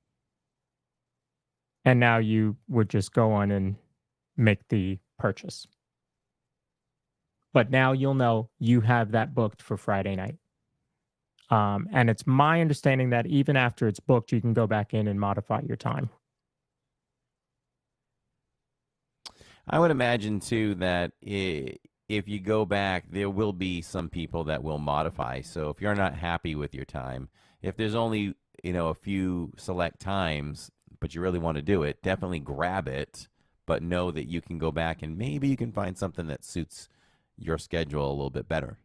And now you would just go on and make the purchase. But now you'll know you have that booked for Friday night. And it's my understanding that even after it's booked, you can go back in and modify your time. I would imagine, too, that if you go back, there will be some people that will modify. So if you're not happy with your time, if there's only, a few select times, but you really want to do it, definitely grab it, but know that you can go back and maybe you can find something that suits your schedule a little bit better.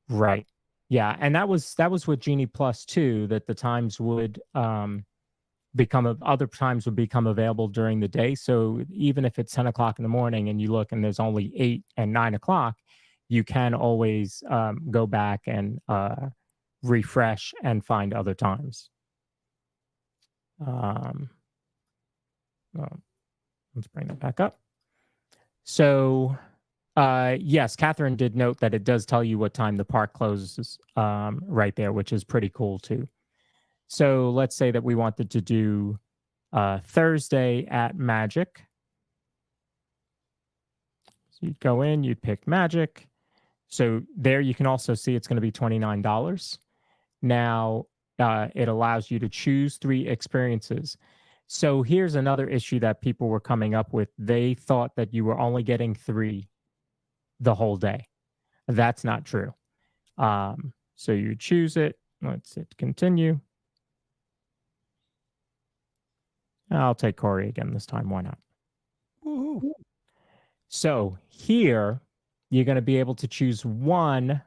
Right. Yeah. And that was with Genie Plus too, that the times would other times would become available during the day. So even if it's 10 o'clock in the morning and you look and there's only 8 and 9 o'clock, you can always go back and refresh and find other times. Let's bring that back up. So, yes, Catherine did note that it does tell you what time the park closes right there, which is pretty cool too. So let's say that we wanted to do Thursday at Magic. So you'd go in, you'd pick Magic. So there you can also see it's going to be $29. Now, it allows you to choose 3 experiences. So here's another issue that people were coming up with. They thought that you were only getting 3 the whole day. That's not true. So you choose it. Let's hit continue. I'll take Corey again this time. Why not? Woo-hoo. So here, you're going to be able to choose one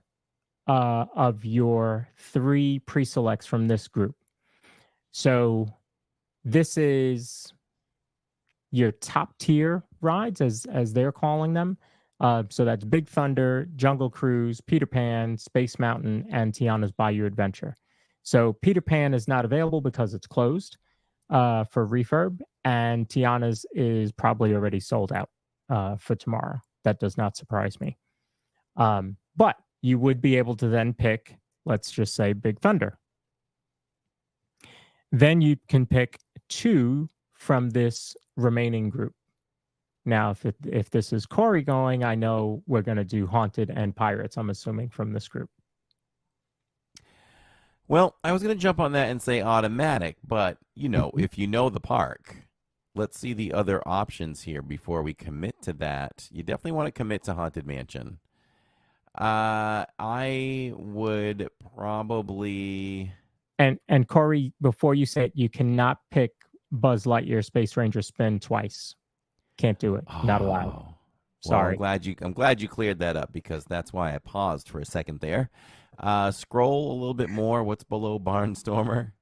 of your 3 pre-selects from this group. So this is your top tier rides, as they're calling them. So that's Big Thunder, Jungle Cruise, Peter Pan, Space Mountain, and Tiana's Bayou Adventure. So Peter Pan is not available because it's closed for refurb, and Tiana's is probably already sold out for tomorrow. That does not surprise me. But you would be able to then pick, let's just say, Big Thunder. Then you can pick 2 from this remaining group. Now, if this is Corey going, I know we're going to do Haunted and Pirates, I'm assuming, from this group. Well, I was going to jump on that and say automatic, but, if you know the park, let's see the other options here before we commit to that. You definitely want to commit to Haunted Mansion. I would probably... And Corey, before you say it, you cannot pick Buzz Lightyear Space Ranger Spin twice. Can't do it. Not allowed. Sorry. Well, I'm glad you cleared that up, because that's why I paused for a second there. Scroll a little bit more. What's below Barnstormer?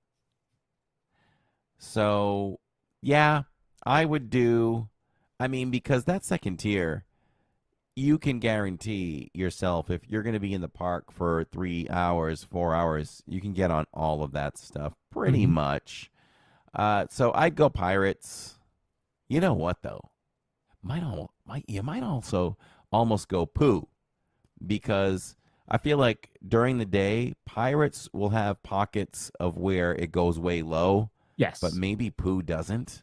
So, yeah, I would do... because that second tier, you can guarantee yourself, if you're going to be in the park for 3 hours, 4 hours, you can get on all of that stuff pretty much. So I'd go Pirates. You know what, though? You might also almost go Pooh, because I feel like during the day, Pirates will have pockets of where it goes way low. Yes. But maybe Pooh doesn't.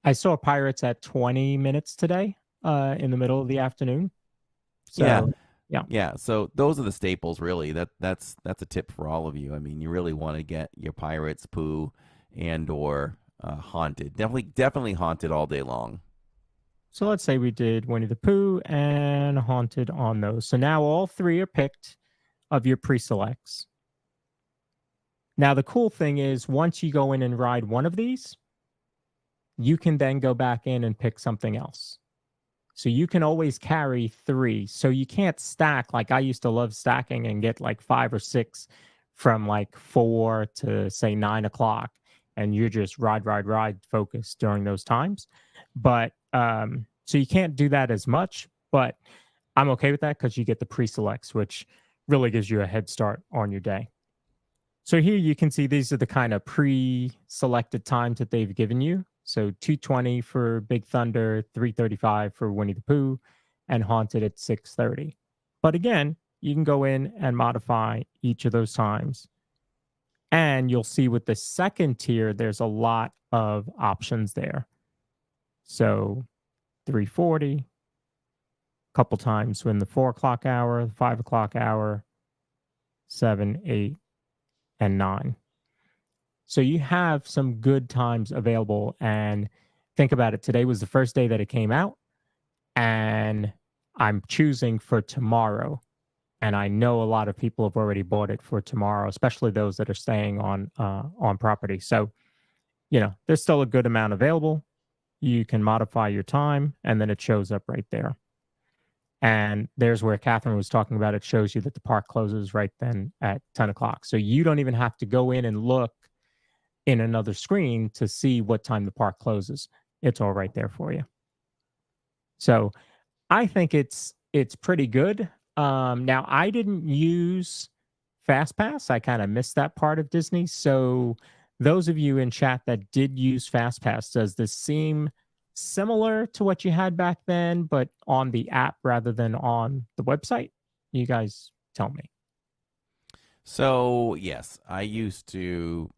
I saw Pirates at 20 minutes today. In the middle of the afternoon. So, yeah. So those are the staples, really. That's a tip for all of you. You really want to get your Pirates, Pooh, and or Haunted. Definitely Haunted all day long. So let's say we did Winnie the Pooh and Haunted on those. So now all 3 are picked of your pre-selects. Now, the cool thing is once you go in and ride one of these, you can then go back in and pick something else. So you can always carry 3. So you can't stack. Like I used to love stacking and get like 5 or 6 from like 4 to say 9 o'clock. And you're just ride focused during those times. But so you can't do that as much. But I'm okay with that because you get the pre-selects, which really gives you a head start on your day. So here you can see these are the kind of pre-selected times that they've given you. So 2:20 for Big Thunder, 3:35 for Winnie the Pooh, and Haunted at 6:30. But again, you can go in and modify each of those times. And you'll see with the second tier, there's a lot of options there. So 3:40, a couple times in the 4 o'clock hour, the 5 o'clock hour, 7, 8, and 9. So you have some good times available. And think about it. Today was the first day that it came out. And I'm choosing for tomorrow. And I know a lot of people have already bought it for tomorrow, especially those that are staying on property. So, there's still a good amount available. You can modify your time, and then it shows up right there. And there's where Catherine was talking about. It shows you that the park closes right then at 10 o'clock. So you don't even have to go in and look in another screen to see what time the park closes. It's all right there for you. So I think it's pretty good. Now I didn't use FastPass. I kind of missed that part of Disney. So those of you in chat that did use FastPass, does this seem similar to what you had back then, but on the app rather than on the website? You guys tell me. So yes, I used to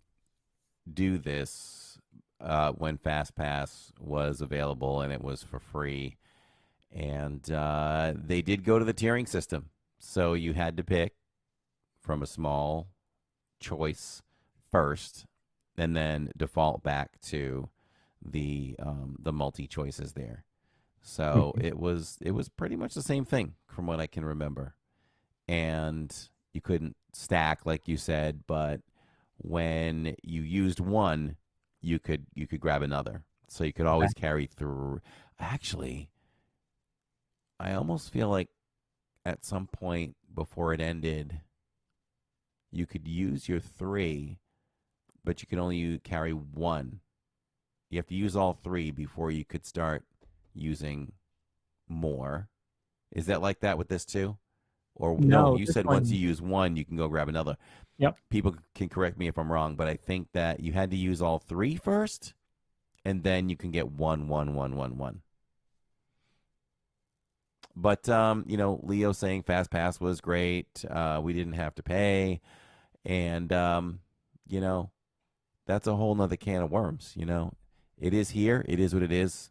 do this when FastPass was available and it was for free. And they did go to the tiering system. So you had to pick from a small choice first and then default back to the multi choices there. So it was pretty much the same thing from what I can remember. And you couldn't stack like you said, but when you used one, you could grab another. So you could always carry through. Actually, I almost feel like at some point before it ended, you could use your 3, but you can only carry 1. You have to use all 3 before you could start using more. Is that like that with this too? Or no, you said once you use 1, you can go grab another. Yep. People can correct me if I'm wrong, but I think that you had to use all 3 first, and then you can get 1, 1, 1, 1, 1. But Leo saying FastPass was great. We didn't have to pay, and that's a whole nother can of worms. It is here. It is what it is.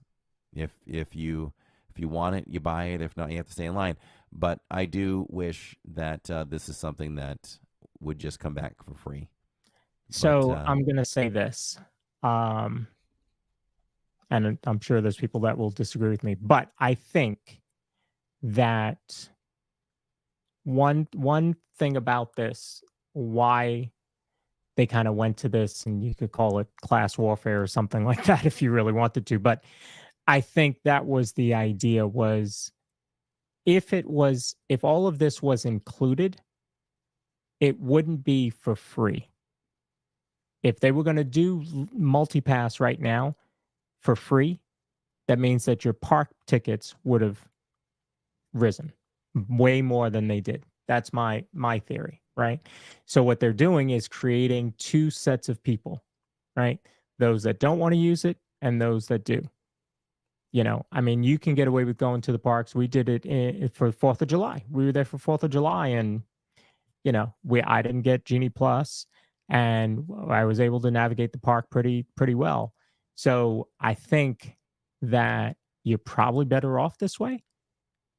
If you want it, you buy it. If not, you have to stay in line. But I do wish that this is something that would just come back for free. So I'm gonna say this, and I'm sure there's people that will disagree with me, but I think that one thing about this, why they kind of went to this, and you could call it class warfare or something like that if you really wanted to, but I think that was the idea, was if all of this was included, it wouldn't be for free. If they were going to do Multipass right now for free, that means that your park tickets would have risen way more than they did. That's my theory, right? So what they're doing is creating 2 sets of people, right? Those that don't want to use it and those that do. You can get away with going to the parks. We did it for 4th of July. We were there for 4th of July, and I didn't get Genie Plus, and I was able to navigate the park pretty well. So I think that you're probably better off this way,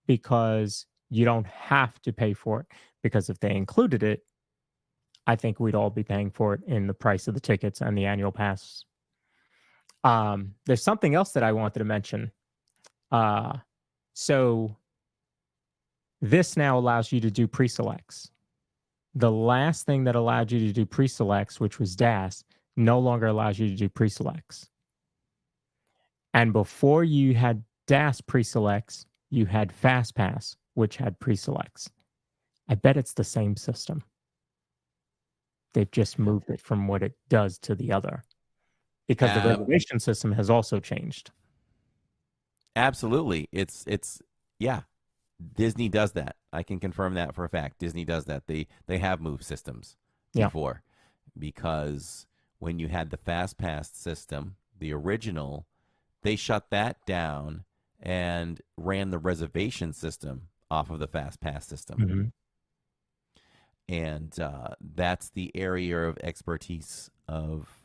because you don't have to pay for it. Because if they included it, I think we'd all be paying for it in the price of the tickets and the annual pass. There's something else that I wanted to mention. So this now allows you to do pre-selects. the last thing that allowed you to do pre-selects, which was DAS, no longer allows you to do pre-selects. And before you had DAS pre-selects, you had FastPass, which had pre-selects. I bet it's the same system. They've just moved it from what it does to the other, because the reservation system has also changed. Absolutely. It's yeah. Disney does that. I can confirm that for a fact. Disney does that. They have moved systems before, because when you had the FastPass system, the original, they shut that down and ran the reservation system off of the FastPass system. Mm-hmm. And that's the area of expertise of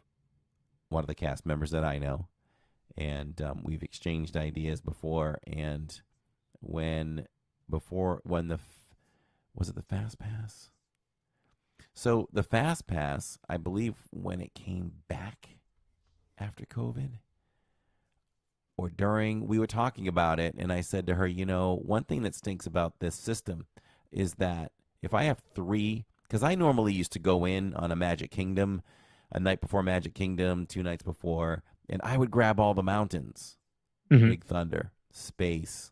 one of the cast members that I know. And we've exchanged ideas before. And when was it the FastPass? So the FastPass, I believe, when it came back after COVID or during, we were talking about it, and I said to her, one thing that stinks about this system is that if I have 3, because I normally used to go in on a Magic Kingdom, a night before Magic Kingdom, 2 nights before, and I would grab all the mountains, Mm-hmm. Big Thunder, Space.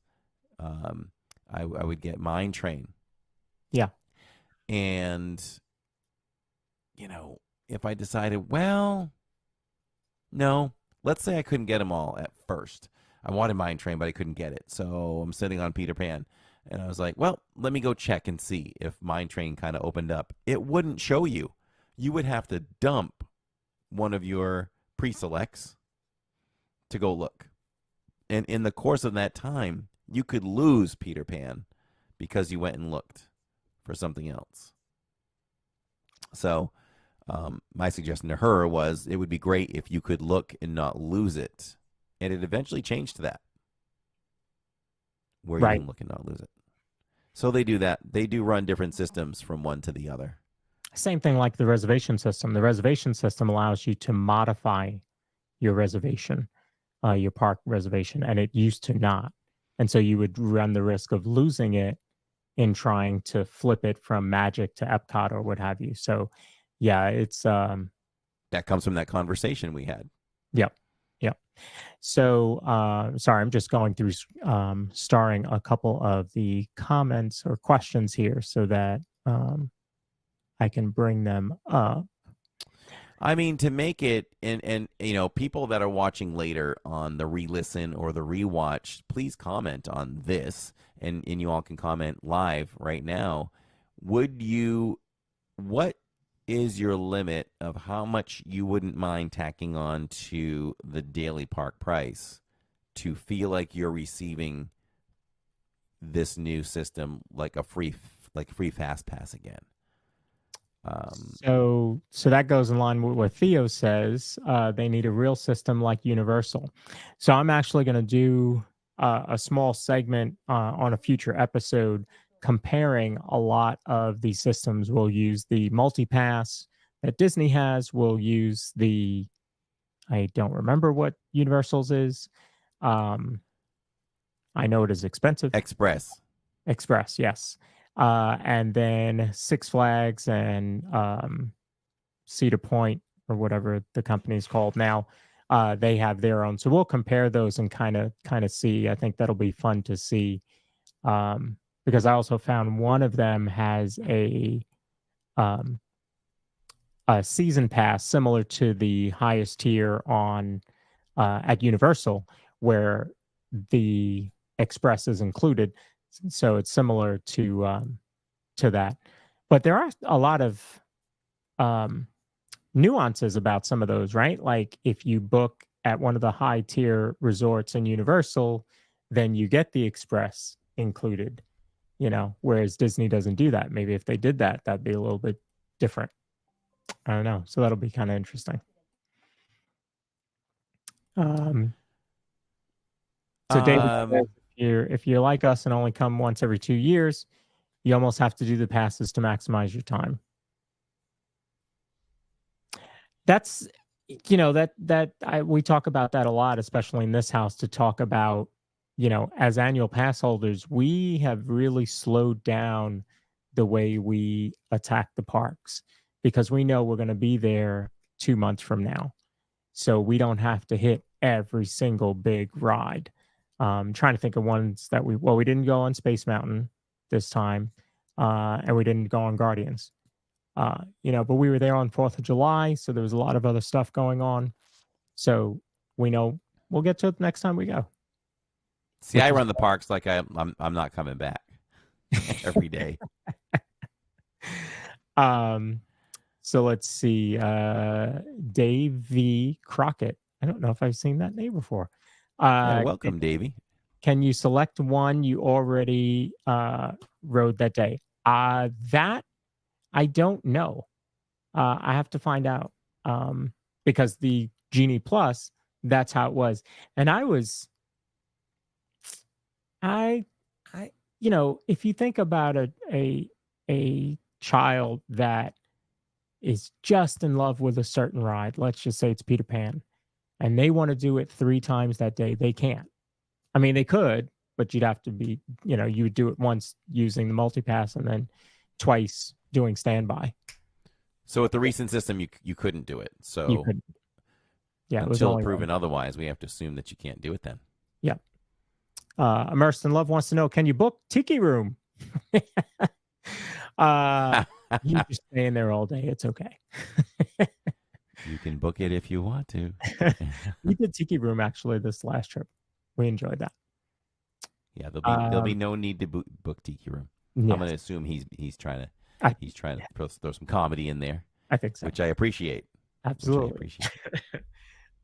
I would get Mine Train. Yeah. And, if I decided, well, no, let's say I couldn't get them all at first. I wanted Mine Train, but I couldn't get it. So I'm sitting on Peter Pan. And I was like, well, let me go check and see if Mine Train kind of opened up. It wouldn't show you. You would have to dump one of your pre-selects to go look. And in the course of that time, you could lose Peter Pan because you went and looked for something else. So my suggestion to her was it would be great if you could look and not lose it. And it eventually changed to that, where you can look and not lose it. So they do that. They do run different systems from one to the other. Same thing like the reservation system. The reservation system allows you to modify your reservation, your park reservation, and it used to not. And so you would run the risk of losing it in trying to flip it from Magic to Epcot or what have you. So, yeah, it's that comes from that conversation we had. Yep. So, sorry, I'm just going through starring a couple of the comments or questions here so that I can bring them up. I mean, to make it, and people that are watching later on the re-listen or the rewatch, please comment on this, and you all can comment live right now. What is your limit of how much you wouldn't mind tacking on to the daily park price to feel like you're receiving this new system like a free fast pass again? So that goes in line with what Theo says. They need a real system like Universal. So I'm actually going to do a small segment on a future episode comparing a lot of these systems. We'll use the Multipass that Disney has. We'll use I don't remember what Universal's is. I know it is expensive. Express, yes. And then Six Flags and Cedar Point, or whatever the company is called now, they have their own. So we'll compare those and kind of see. I think that'll be fun to see, because I also found one of them has a season pass similar to the highest tier on at Universal, where the Express is included. So it's similar to that, but there are a lot of nuances about some of those, right? Like if you book at one of the high tier resorts in Universal, then you get the Express included, whereas Disney doesn't do that. Maybe if they did that, that'd be a little bit different. I don't know. So that'll be kind of interesting. So David says, if you're like us and only come once every 2 years, you almost have to do the passes to maximize your time. That's, we talk about that a lot, especially in this house, to talk about, as annual pass holders, we have really slowed down the way we attack the parks, because we know we're going to be there 2 months from now. So we don't have to hit every single big ride. Trying to think of ones that we didn't go on Space Mountain this time, and we didn't go on Guardians. But we were there on 4th of July, so there was a lot of other stuff going on. So we know we'll get to it next time we go. See, I run the parks like I'm not coming back every day. So let's see. Dave V. Crockett. I don't know if I've seen that name before. Welcome, Davey. Can you select one you already rode that day? That I don't know. I have to find out, because the Genie Plus, that's how it was. And if you think about a child that is just in love with a certain ride, let's just say it's Peter Pan, and they want to do it 3 times that day, they can't. I mean, they could, but you'd have to be, you would do it once using the Multipass and then twice doing standby. So with the recent system, you couldn't do it. So you could, yeah, until proven otherwise, we have to assume that you can't do it then. Yeah. Immersed in Love wants to know, can you book Tiki Room? You just stay in there all day. It's okay. You can book it if you want to. We did Tiki Room actually this last trip. We enjoyed that. Yeah, there'll be no need to book Tiki Room. Yes. I'm going to assume he's trying to throw some comedy in there. I think so, which I appreciate. Absolutely.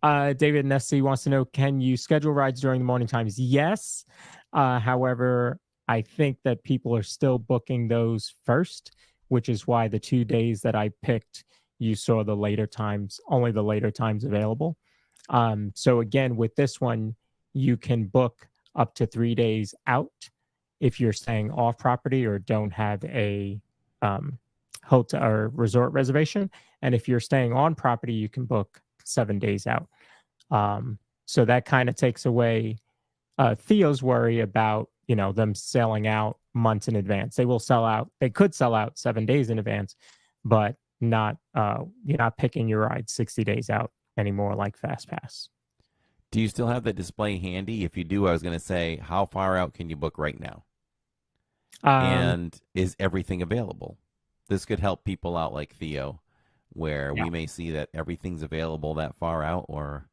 David Nessie wants to know, can you schedule rides during the morning times? Yes. However, I think that people are still booking those first, which is why the 2 days that I picked, you saw the later times, only the later times available. So again, with this one, you can book up to 3 days out if you're staying off property or don't have a hotel or resort reservation. And if you're staying on property, you can book 7 days out. So that kind of takes away Theo's worry about, them selling out months in advance. They will sell out. They could sell out 7 days in advance, but not you're not picking your ride 60 days out anymore like FastPass. Do you still have the display handy? If you do, I was going to say, how far out can you book right now? And is everything available? This could help people out like Theo, where we may see that everything's available that far out, or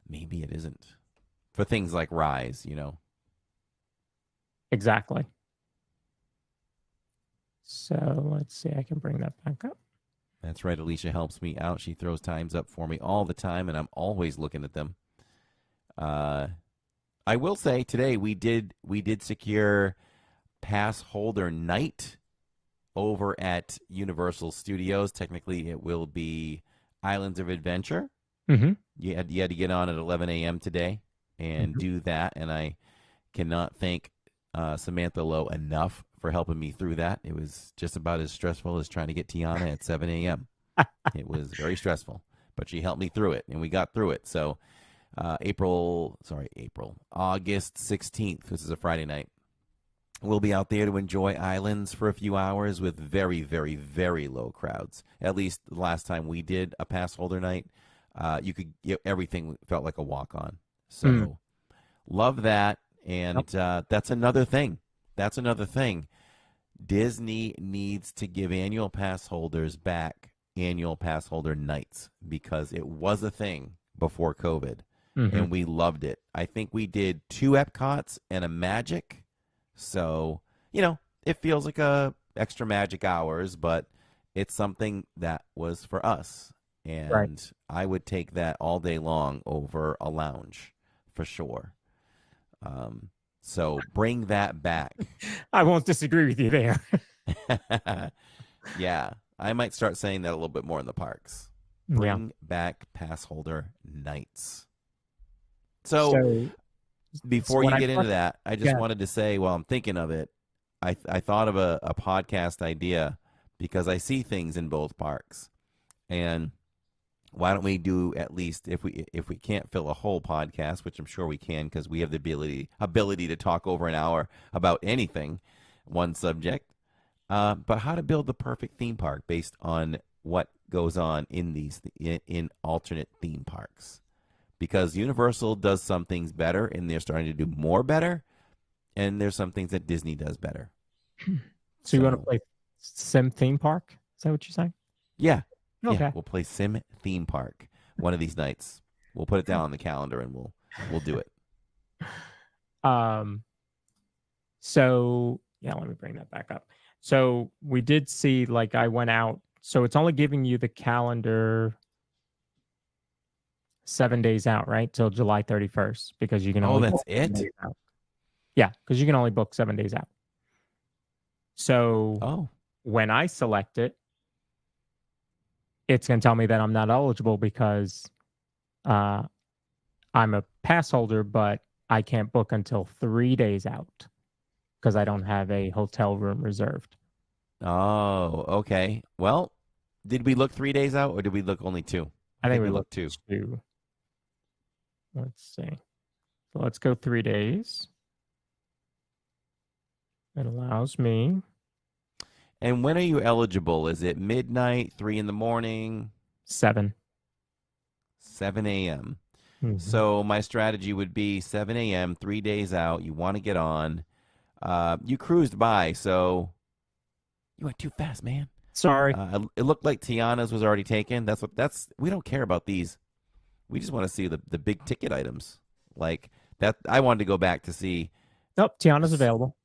maybe it isn't. For things like Rise, Exactly. So let's see. I can bring that back up. That's right. Alicia helps me out. She throws times up for me all the time, and I'm always looking at them. I will say today we did secure pass holder night over at Universal Studios. Technically, it will be Islands of Adventure. Mm-hmm. You had to get on at 11 a.m. today and do that, and I cannot thank Samantha Lowe enough for helping me through that. It was just about as stressful as trying to get Tiana at 7 a.m. It was very stressful, but she helped me through it, and we got through it. So August 16th, this is a Friday night, we'll be out there to enjoy Islands for a few hours with very, very, very low crowds. At least the last time we did a pass holder night, everything felt like a walk-on. So love that. And that's another thing. Disney needs to give annual pass holders back annual pass holder nights, because it was a thing before COVID, and we loved it. I think we did 2 Epcots and a Magic. So, it feels like a extra Magic hours, but it's something that was for us. And I would take that all day long over a lounge for sure. So bring that back. I won't disagree with you there. Yeah, I might start saying that a little bit more in the parks. Bring back pass holder nights. So before you get into that, I just wanted to say, while I'm thinking of it, I thought of a podcast idea, because I see things in both parks. And why don't we do, at least, if we can't fill a whole podcast, which I'm sure we can, because we have the ability to talk over an hour about anything, one subject. But how to build the perfect theme park based on what goes on in in alternate theme parks. Because Universal does some things better, and they're starting to do more better, and there's some things that Disney does better. So you want to play Sim Theme Park? Is that what you're saying? Yeah. Okay. Yeah, we'll play Sim Theme Park one of these nights. We'll put it down on the calendar and we'll do it. So yeah, let me bring that back up. So we did see, like, I went out. So it's only giving you the calendar 7 days out, right? Till July 31st, because you can Oh, only that's book 7 it? days out. Yeah, because you can only book 7 days out. So Oh. when I select it, it's going to tell me that I'm not eligible because I'm a pass holder, but I can't book until 3 days out because I don't have a hotel room reserved. Oh, okay. Well, did we look 3 days out or did we look only 2? I think we looked looked 2. 2. Let's see. So let's go 3 days. It allows me. And when are you eligible? Is it midnight, 3 in the morning? 7. 7 a.m. Mm-hmm. So my strategy would be 7 a.m., 3 days out. You want to get on. You cruised by, so you went too fast, man. Sorry. It looked like Tiana's was already taken. We don't care about these. We just want to see the big ticket items. Like that, I wanted to go back to see. Nope, Tiana's available.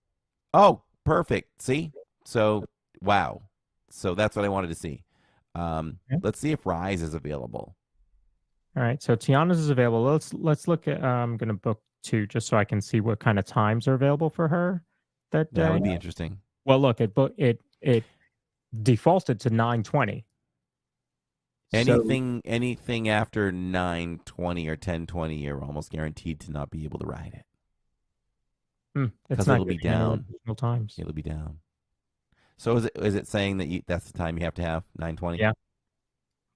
Oh, perfect. See? So, wow. So that's what I wanted to see. Let's see if Rise is available. All right, so Tiana's is available. Let's look at. I'm gonna book 2 just so I can see what kind of times are available for her that day. That would be interesting. Well, look, it defaulted to 9:20. Anything after 9:20 or 10:20, you're almost guaranteed to not be able to ride it. It's because not it'll be down. Times. It'll be down. So is it saying that that's the time you have to have 9:20? Yeah.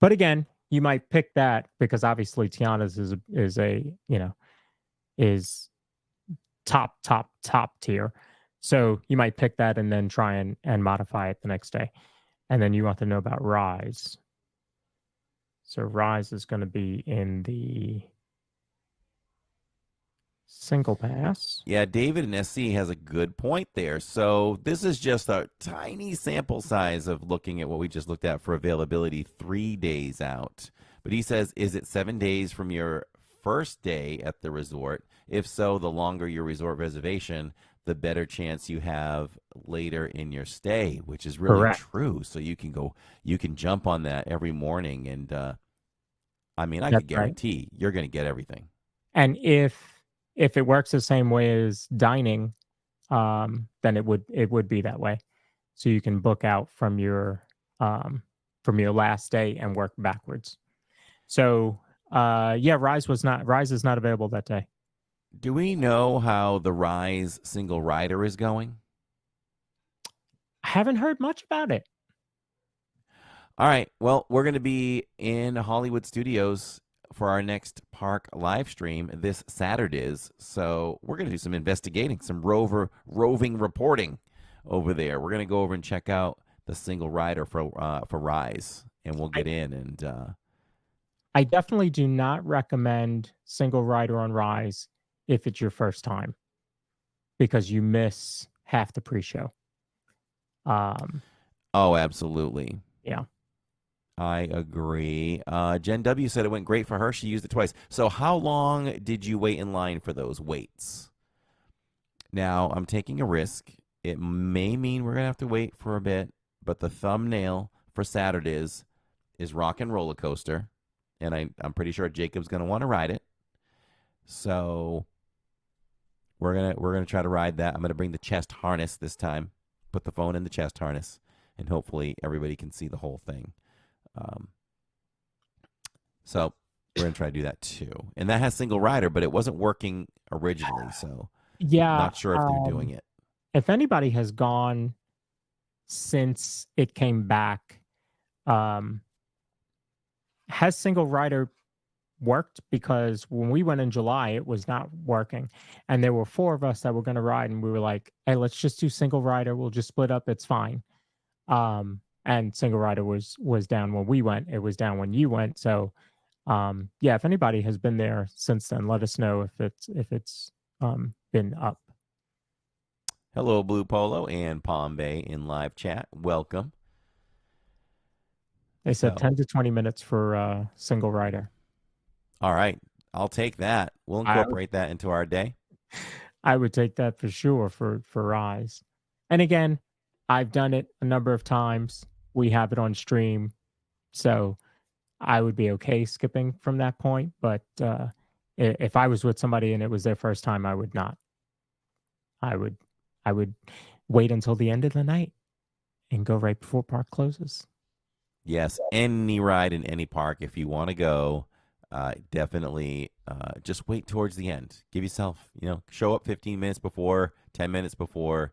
But again, you might pick that because obviously Tiana's is top tier. So you might pick that and then try and modify it the next day. And then you want to know about Rise. So Rise is going to be in the single pass. Yeah, David and SC has a good point there. So this is just a tiny sample size of looking at what we just looked at for availability 3 days out. But he says, is it 7 days from your first day at the resort? If so, the longer your resort reservation, the better chance you have later in your stay, which is really Correct. true. So you can jump on that every morning. And I mean, I That's could guarantee you're going to get everything. And if it works the same way as dining, then it would be that way. So you can book out from your last day and work backwards. So yeah, Rise is not available that day. Do we know how the Rise single rider is going? I haven't heard much about it. All right. Well, we're going to be in Hollywood Studios for our next park live stream this Saturdays. So we're going to do some investigating, some roving reporting over there. We're going to go over and check out the single rider for Rise, and we'll get in. And I definitely do not recommend single rider on Rise if it's your first time, because you miss half the pre-show. Oh, absolutely. Yeah. I agree. Jen W said it went great for her. She used it twice. So how long did you wait in line for those waits? Now, I'm taking a risk. It may mean we're going to have to wait for a bit, but the thumbnail for Saturdays is Rock and Roller Coaster, and I'm pretty sure Jacob's going to want to ride it. So we're gonna try to ride that. I'm going to bring the chest harness this time, put the phone in the chest harness, and hopefully everybody can see the whole thing. So we're going to try to do that too. And that has single rider, but it wasn't working originally, so yeah, not sure if they're doing it. If anybody has gone since it came back, has single rider worked? Because when we went in July, it was not working. And there were 4 of us that were going to ride, and we were like, hey, let's just do single rider. We'll just split up. It's fine. And single rider was down when we went. It was down when you went. So yeah, if anybody has been there since then, let us know if it's been up. Hello, Blue Polo and Palm Bay in live chat. Welcome. They said So, 10 to 20 minutes for single rider. all right, I'll take that. We'll I incorporate that into our day. I would take that for sure for Rise. And again, I've done it a number of times. We have it on stream, so I would be okay skipping from that point. But if I was with somebody and it was their first time, I would not. I would wait until the end of the night and go right before park closes. Yes, any ride in any park, if you want to go, definitely just wait towards the end. Give yourself, show up 15 minutes before, 10 minutes before.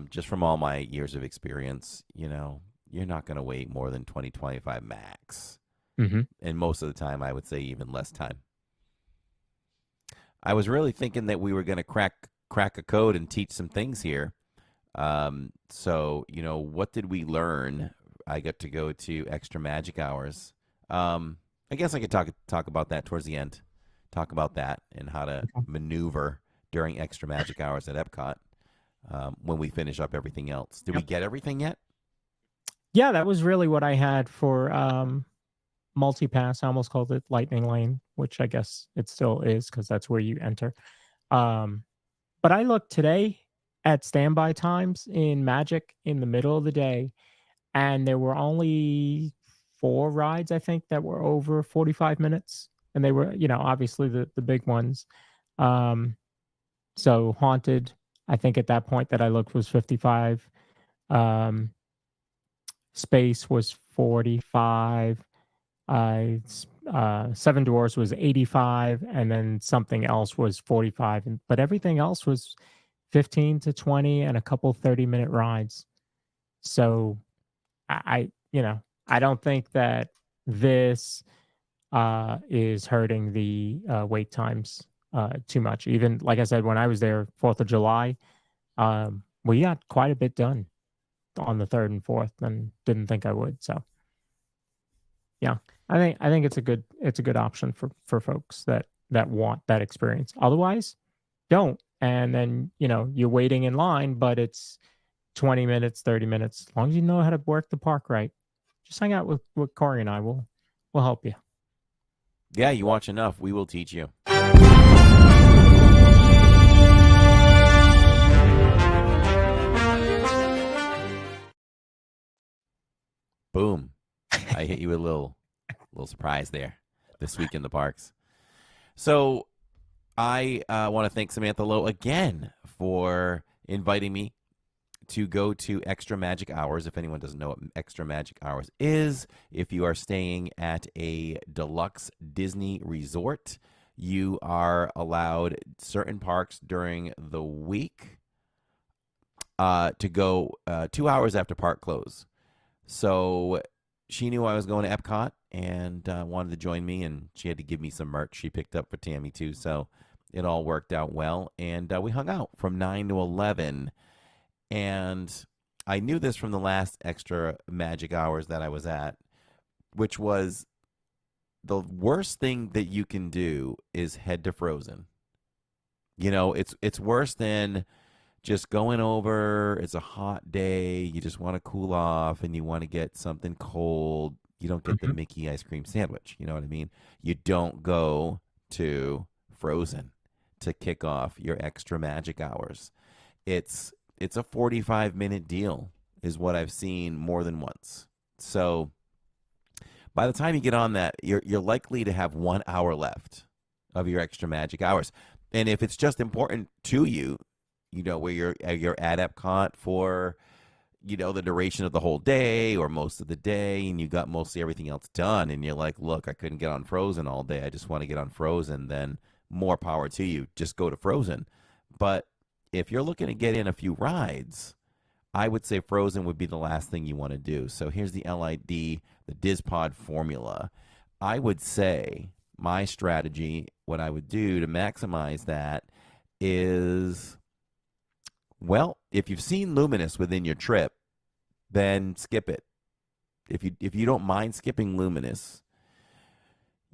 Just from all my years of experience, you're not going to wait more than 20, 25 max. Mm-hmm. And most of the time, I would say even less time. I was really thinking that we were going to crack a code and teach some things here. So, what did we learn? I got to go to extra magic hours. I guess I could talk about that towards the end. Talk about that and how to maneuver during extra magic hours at Epcot when we finish up everything else. Did we get everything yet? Yeah, that was really what I had for Multipass. I almost called it Lightning Lane, which I guess it still is because that's where you enter. But I looked today at standby times in Magic in the middle of the day, and there were only 4 rides, I think, that were over 45 minutes. And they were, obviously the big ones. So Haunted, I think at that point that I looked was 55. Space was 45. Seven Dwarfs was 85, and then something else was 45. But everything else was 15 to 20 and a couple 30-minute rides. So I don't think that this is hurting the wait times too much. Even like I said, when I was there 4th of July, we got quite a bit done on the 3rd and 4th, and didn't think I would. So yeah, I think it's a good option for folks that want that experience. Otherwise, don't. And then you're waiting in line, but it's 20 minutes, 30 minutes. As long as you know how to work the park right, just hang out with Corey and I. We'll help you. Yeah, you watch enough, we will teach you. Boom. I hit you with a little surprise there this week in the parks. So I want to thank Samantha Lowe again for inviting me to go to Extra Magic Hours. If anyone doesn't know what Extra Magic Hours is, if you are staying at a deluxe Disney resort, you are allowed certain parks during the week to go 2 hours after park close. So she knew I was going to Epcot and wanted to join me, and she had to give me some merch she picked up for Tammy too. So it all worked out well, and we hung out from 9 to 11. And I knew this from the last Extra Magic Hours that I was at, which was the worst thing that you can do is head to Frozen. It's worse than just going over. It's a hot day. You just want to cool off and you want to get something cold. You don't get the Mickey ice cream sandwich. You know what I mean? You don't go to Frozen to kick off your Extra Magic Hours. It's a 45-minute deal is what I've seen more than once. So by the time you get on that, you're likely to have 1 hour left of your Extra Magic Hours. And if it's just important to you, where you're at Epcot for, the duration of the whole day or most of the day, and you got mostly everything else done, and you're like, look, I couldn't get on Frozen all day. I just want to get on Frozen. Then more power to you. Just go to Frozen. But if you're looking to get in a few rides, I would say Frozen would be the last thing you want to do. So here's the LID, the DIZPod formula. I would say my strategy, what I would do to maximize that is, well, if you've seen Luminous within your trip, then skip it. If you don't mind skipping Luminous,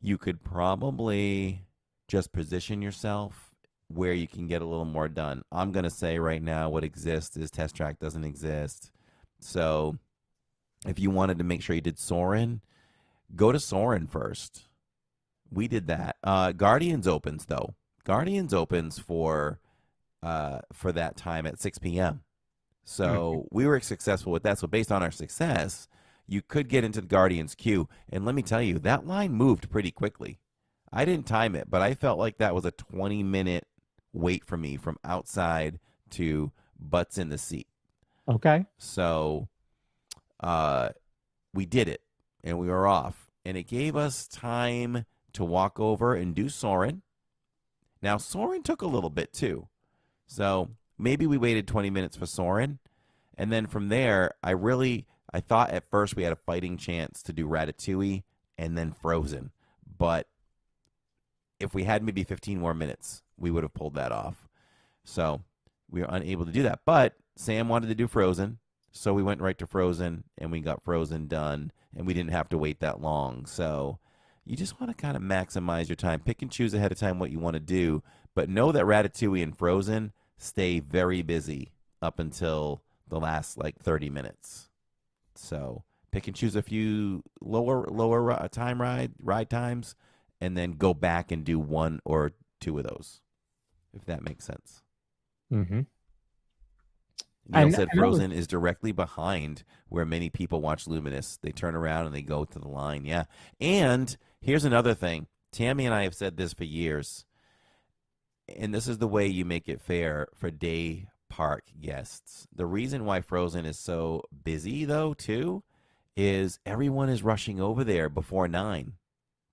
you could probably just position yourself where you can get a little more done. I'm going to say right now what exists is Test Track doesn't exist. So if you wanted to make sure you did Soarin', go to Soarin' first. We did that. Guardians opens, though. Guardians opens for that time at 6 p.m. So we were successful with that. So based on our success, you could get into the Guardians queue. And let me tell you, that line moved pretty quickly. I didn't time it, but I felt like that was a 20-minute wait for me from outside to butts in the seat. Okay. So we did it, and we were off. And it gave us time to walk over and do Soarin'. Now, Soarin' took a little bit, too. So maybe we waited 20 minutes for Soarin'. And then from there, I thought at first we had a fighting chance to do Ratatouille and then Frozen. But if we had maybe 15 more minutes, we would have pulled that off. So we were unable to do that. But Sam wanted to do Frozen, so we went right to Frozen, and we got Frozen done, and we didn't have to wait that long. So you just want to kind of maximize your time. Pick and choose ahead of time what you want to do, but know that Ratatouille and Frozen stay very busy up until the last, 30 minutes. So pick and choose a few lower time ride times, and then go back and do one or two of those, if that makes sense. Mm-hmm. Neil said Frozen is directly behind where many people watch Luminous. They turn around and they go to the line. Yeah. And here's another thing. Tammy and I have said this for years, and this is the way you make it fair for day park guests. The reason why Frozen is so busy, though, too, is everyone is rushing over there before 9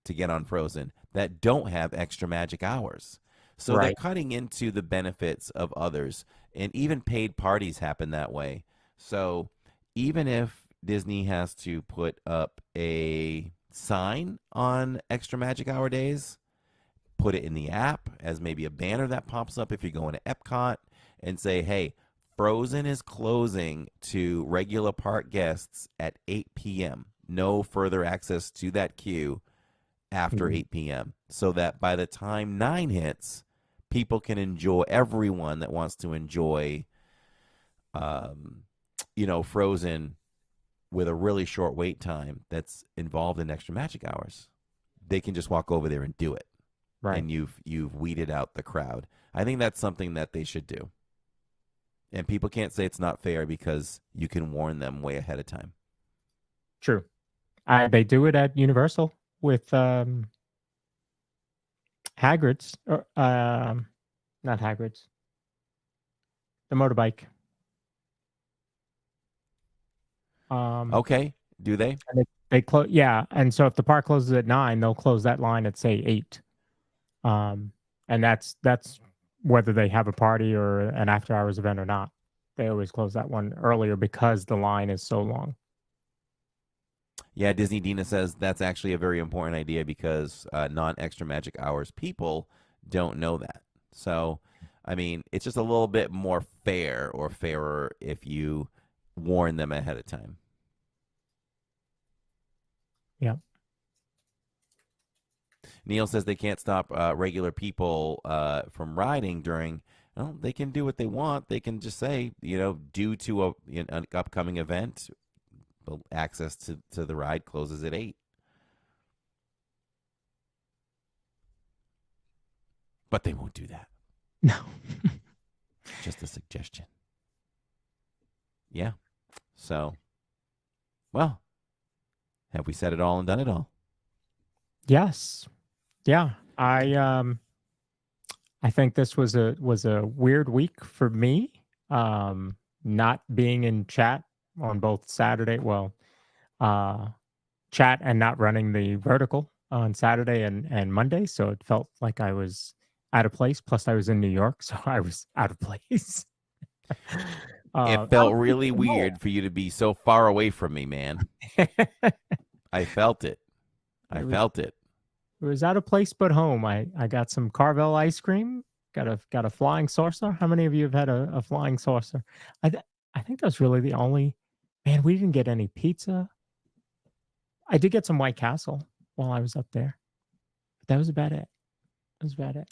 to get on Frozen that don't have extra magic hours. So they're cutting into the benefits of others, and even paid parties happen that way. So even if Disney has to put up a sign on extra magic hour days, put it in the app as maybe a banner that pops up if you're going to Epcot, and say, hey, Frozen is closing to regular park guests at 8 p.m. No further access to that queue after 8 p.m. So that by the time 9 hits, people can enjoy, everyone that wants to enjoy, Frozen with a really short wait time that's involved in extra magic hours. They can just walk over there and do it. Right. And you've weeded out the crowd. I think that's something that they should do. And people can't say it's not fair because you can warn them way ahead of time. True. They do it at Universal with Hagrid's, or not Hagrid's, the motorbike. Okay, do they? And they close, yeah. And so if the park closes at 9, they'll close that line at say 8. And that's whether they have a party or an after hours event or not. They always close that one earlier because the line is so long. Yeah, Disney Dina says that's actually a very important idea because non-extra magic hours people don't know that. So, I mean, it's just a little bit more fair or fairer if you warn them ahead of time. Yeah. Neil says they can't stop regular people from riding during. Well, they can do what they want. They can just say, due to an upcoming event, access to the ride closes at 8. But they won't do that. No. Just a suggestion. Yeah. So, well, have we said it all and done it all? Yes. Yeah. I think this was a weird week for me. Not being in chat on both Saturday, chat and not running the vertical on Saturday and Monday. So it felt like I was out of place. Plus I was in New York, so I was out of place. It felt really weird for you to be so far away from me, man. I felt it. It was out of place but home. I got some Carvel ice cream. Got a flying saucer. How many of you have had a flying saucer? I think that's really the only Man, we didn't get any pizza. I did get some White Castle while I was up there. But that was about it. That was about it.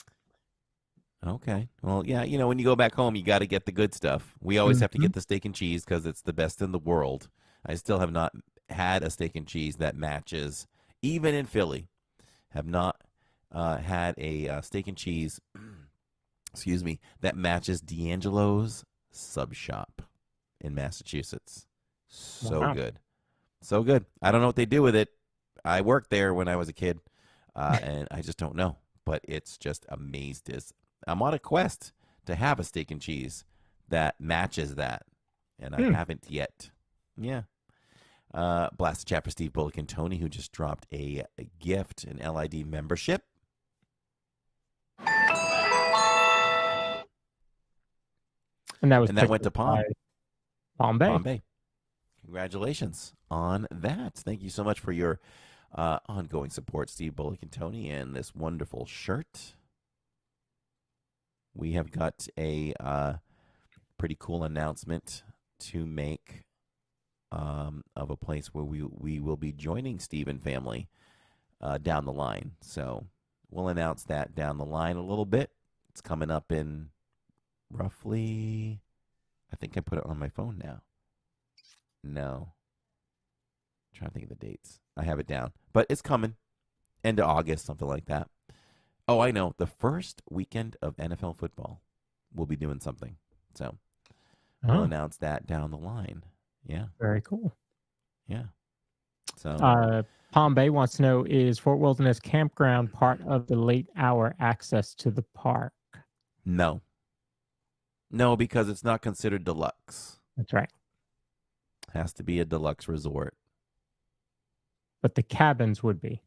Okay. Well, yeah, when you go back home, you got to get the good stuff. We always have to Mhm. get the steak and cheese because it's the best in the world. I still have not had a steak and cheese that matches, even in Philly, have not had a steak and cheese, excuse me, that matches D'Angelo's Sub Shop in Massachusetts. So Wow. good. So good. I don't know what they do with it. I worked there when I was a kid, and I just don't know. But it's just amazed. I'm on a quest to have a steak and cheese that matches that, and I haven't yet. Yeah. Blast chat for Steve Bullock and Tony, who just dropped a gift, an LID membership. And that was And that went to Palm. Palm Bay. Palm Bay. Congratulations on that. Thank you so much for your ongoing support, Steve Bullock and Tony, and this wonderful shirt. We have got a pretty cool announcement to make of a place where we will be joining Steve and family down the line. So we'll announce that down the line a little bit. It's coming up in roughly, I think I put it on my phone now. No. I'm trying to think of the dates. I have it down. But it's coming. End of August, something like that. Oh, I know. The first weekend of NFL football, we'll be doing something. So we'll announce that down the line. Yeah. Very cool. Yeah. So Palm Bay wants to know, is Fort Wilderness Campground part of the late hour access to the park? no. No, because it's not considered deluxe. That's right. Has to be a deluxe resort. But the cabins would be,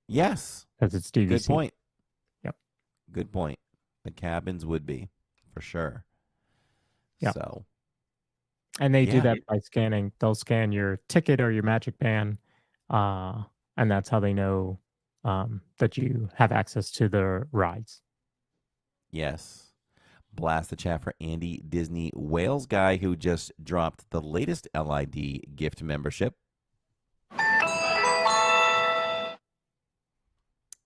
Yes. because it's DVC. Good point. Yep. Good point. The cabins would be, for sure. Yep. So. And they do Yeah. that by scanning. They'll scan your ticket or your Magic Band, and that's how they know that you have access to the rides. Yes. Blast the chat for Andy Disney Wales guy who just dropped the latest LID gift membership.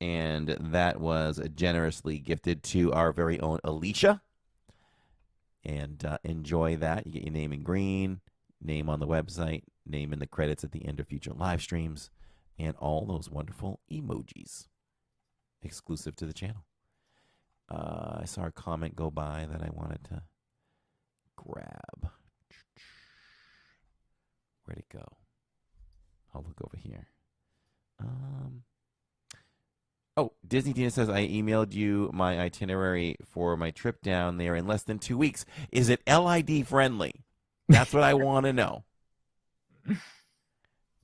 And that was generously gifted to our very own Alicia. And enjoy that. You get your name in green, name on the website, name in the credits at the end of future live streams, and all those wonderful emojis exclusive to the channel. I saw a comment go by that I wanted to grab. Where'd it go? I'll look over here. Oh, Disney Dina says, I emailed you my itinerary for my trip down there in less than 2 weeks. Is it LID friendly? That's what I want to know.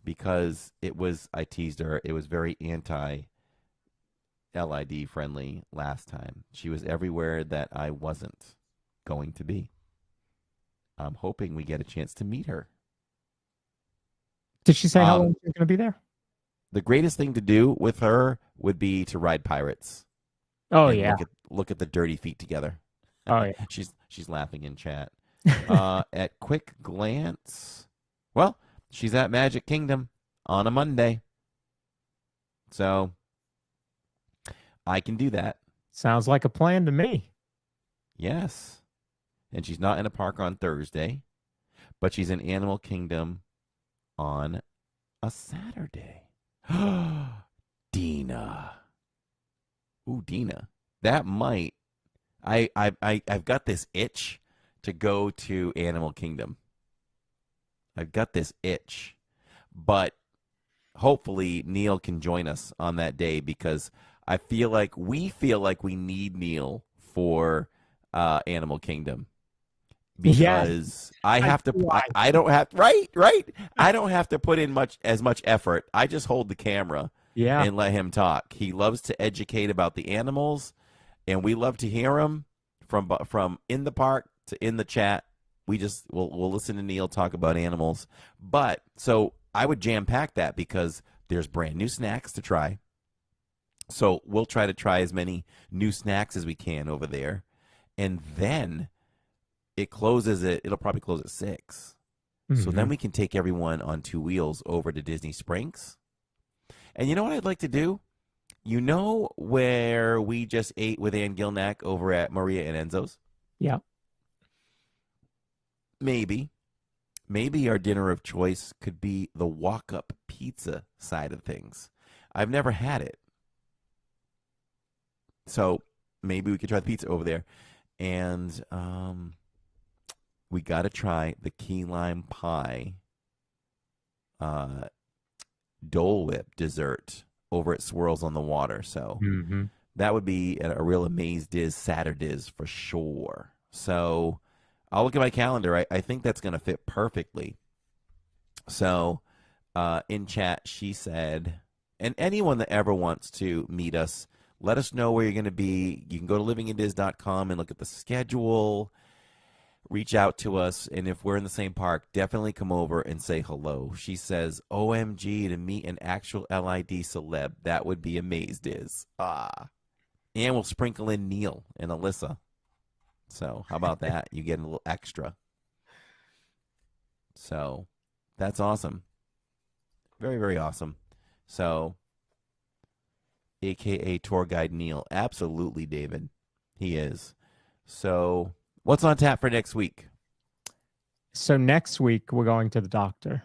Because I teased her, it was very anti-LID friendly last time. She was everywhere that I wasn't going to be. I'm hoping we get a chance to meet her. Did she say how long she's going to be there? The greatest thing to do with her would be to ride pirates. Oh, and yeah. Look at the dirty feet together. Oh, yeah. She's laughing in chat. At quick glance, well, she's at Magic Kingdom on a Monday. So I can do that. Sounds like a plan to me. Yes. And she's not in a park on Thursday, but she's in Animal Kingdom on a Saturday. Dina. Ooh, Dina. That might. I've got this itch to go to Animal Kingdom. I've got this itch. But hopefully Neil can join us on that day because I feel like we need Neil for Animal Kingdom. Because I have to, I don't have, right? I don't have to put in as much effort. I just hold the camera and let him talk. He loves to educate about the animals, and we love to hear him from in the park to in the chat. We'll listen to Neil talk about animals. But so I would jam pack that because there's brand new snacks to try. So we'll try to try as many new snacks as we can over there, and then it'll probably close at 6. So then Mhm. we can take everyone on two wheels over to Disney Springs. And you know what I'd like to do? You know where we just ate with Ann Gilnack over at Maria and Enzo's? Yeah. Maybe. Maybe our dinner of choice could be the walk up pizza side of things. I've never had it. So maybe we could try the pizza over there. And we got to try the key lime pie uh, Dole Whip dessert over at Swirls on the Water. So Mhm. that would be a real Amaze Diz Saturdays for sure. So I'll look at my calendar. I think that's going to fit perfectly. So in chat, she said, and anyone that ever wants to meet us, let us know where you're going to be. You can go to livingindiz.com and look at the schedule. Reach out to us, and if we're in the same park, definitely come over and say hello. She says, OMG, to meet an actual LID celeb. That would be amazed is. And we'll sprinkle in Neil and Alyssa. So how about that? You get a little extra. So that's awesome. Very, very awesome. So, AKA tour guide Neil. Absolutely, David. He is. So what's on tap for next week? So next week we're going to the doctor.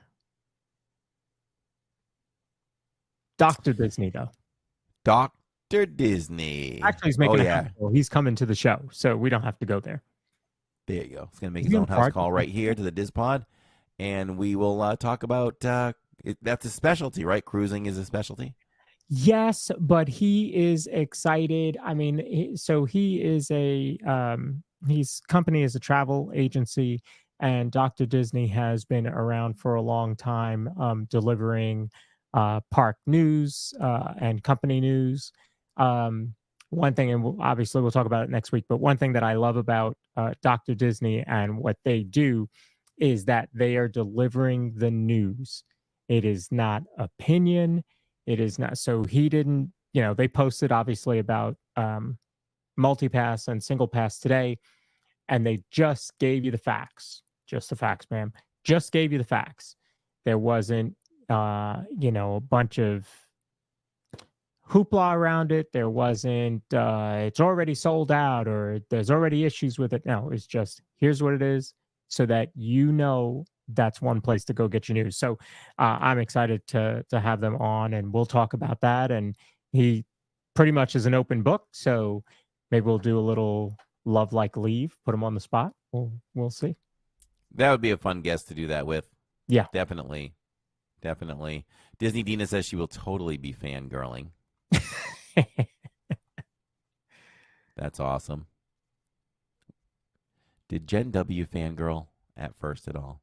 Dr. Disney, though. Dr. Disney. Actually, he's making oh, a yeah. house call. He's coming to the show, so we don't have to go there. There you go. He's going to make Is his he own in house Florida? call right here to the DIZPod, and we will talk about that's a specialty, right? Cruising is a specialty. Yes, but he is excited. I mean, so he is his company is a travel agency, and Dr. Disney has been around for a long time, delivering park news and company news. One thing, and obviously we'll talk about it next week, but one thing that I love about Dr. Disney and what they do is that they are delivering the news. It is not opinion. It is not. So he didn't, they posted obviously about multipass and single pass today, and they just gave you the facts. Just the facts, ma'am. Just gave you the facts. There wasn't, a bunch of hoopla around it. There wasn't, it's already sold out or there's already issues with it. No, it's just, here's what it is so that that's one place to go get your news. So I'm excited to have them on, and we'll talk about that. And he pretty much is an open book. So maybe we'll do a little love like leave, put him on the spot. We'll see. That would be a fun guest to do that with. Yeah. Definitely. Definitely. Disney Dina says she will totally be fangirling. That's awesome. Did Jen W fangirl at first at all?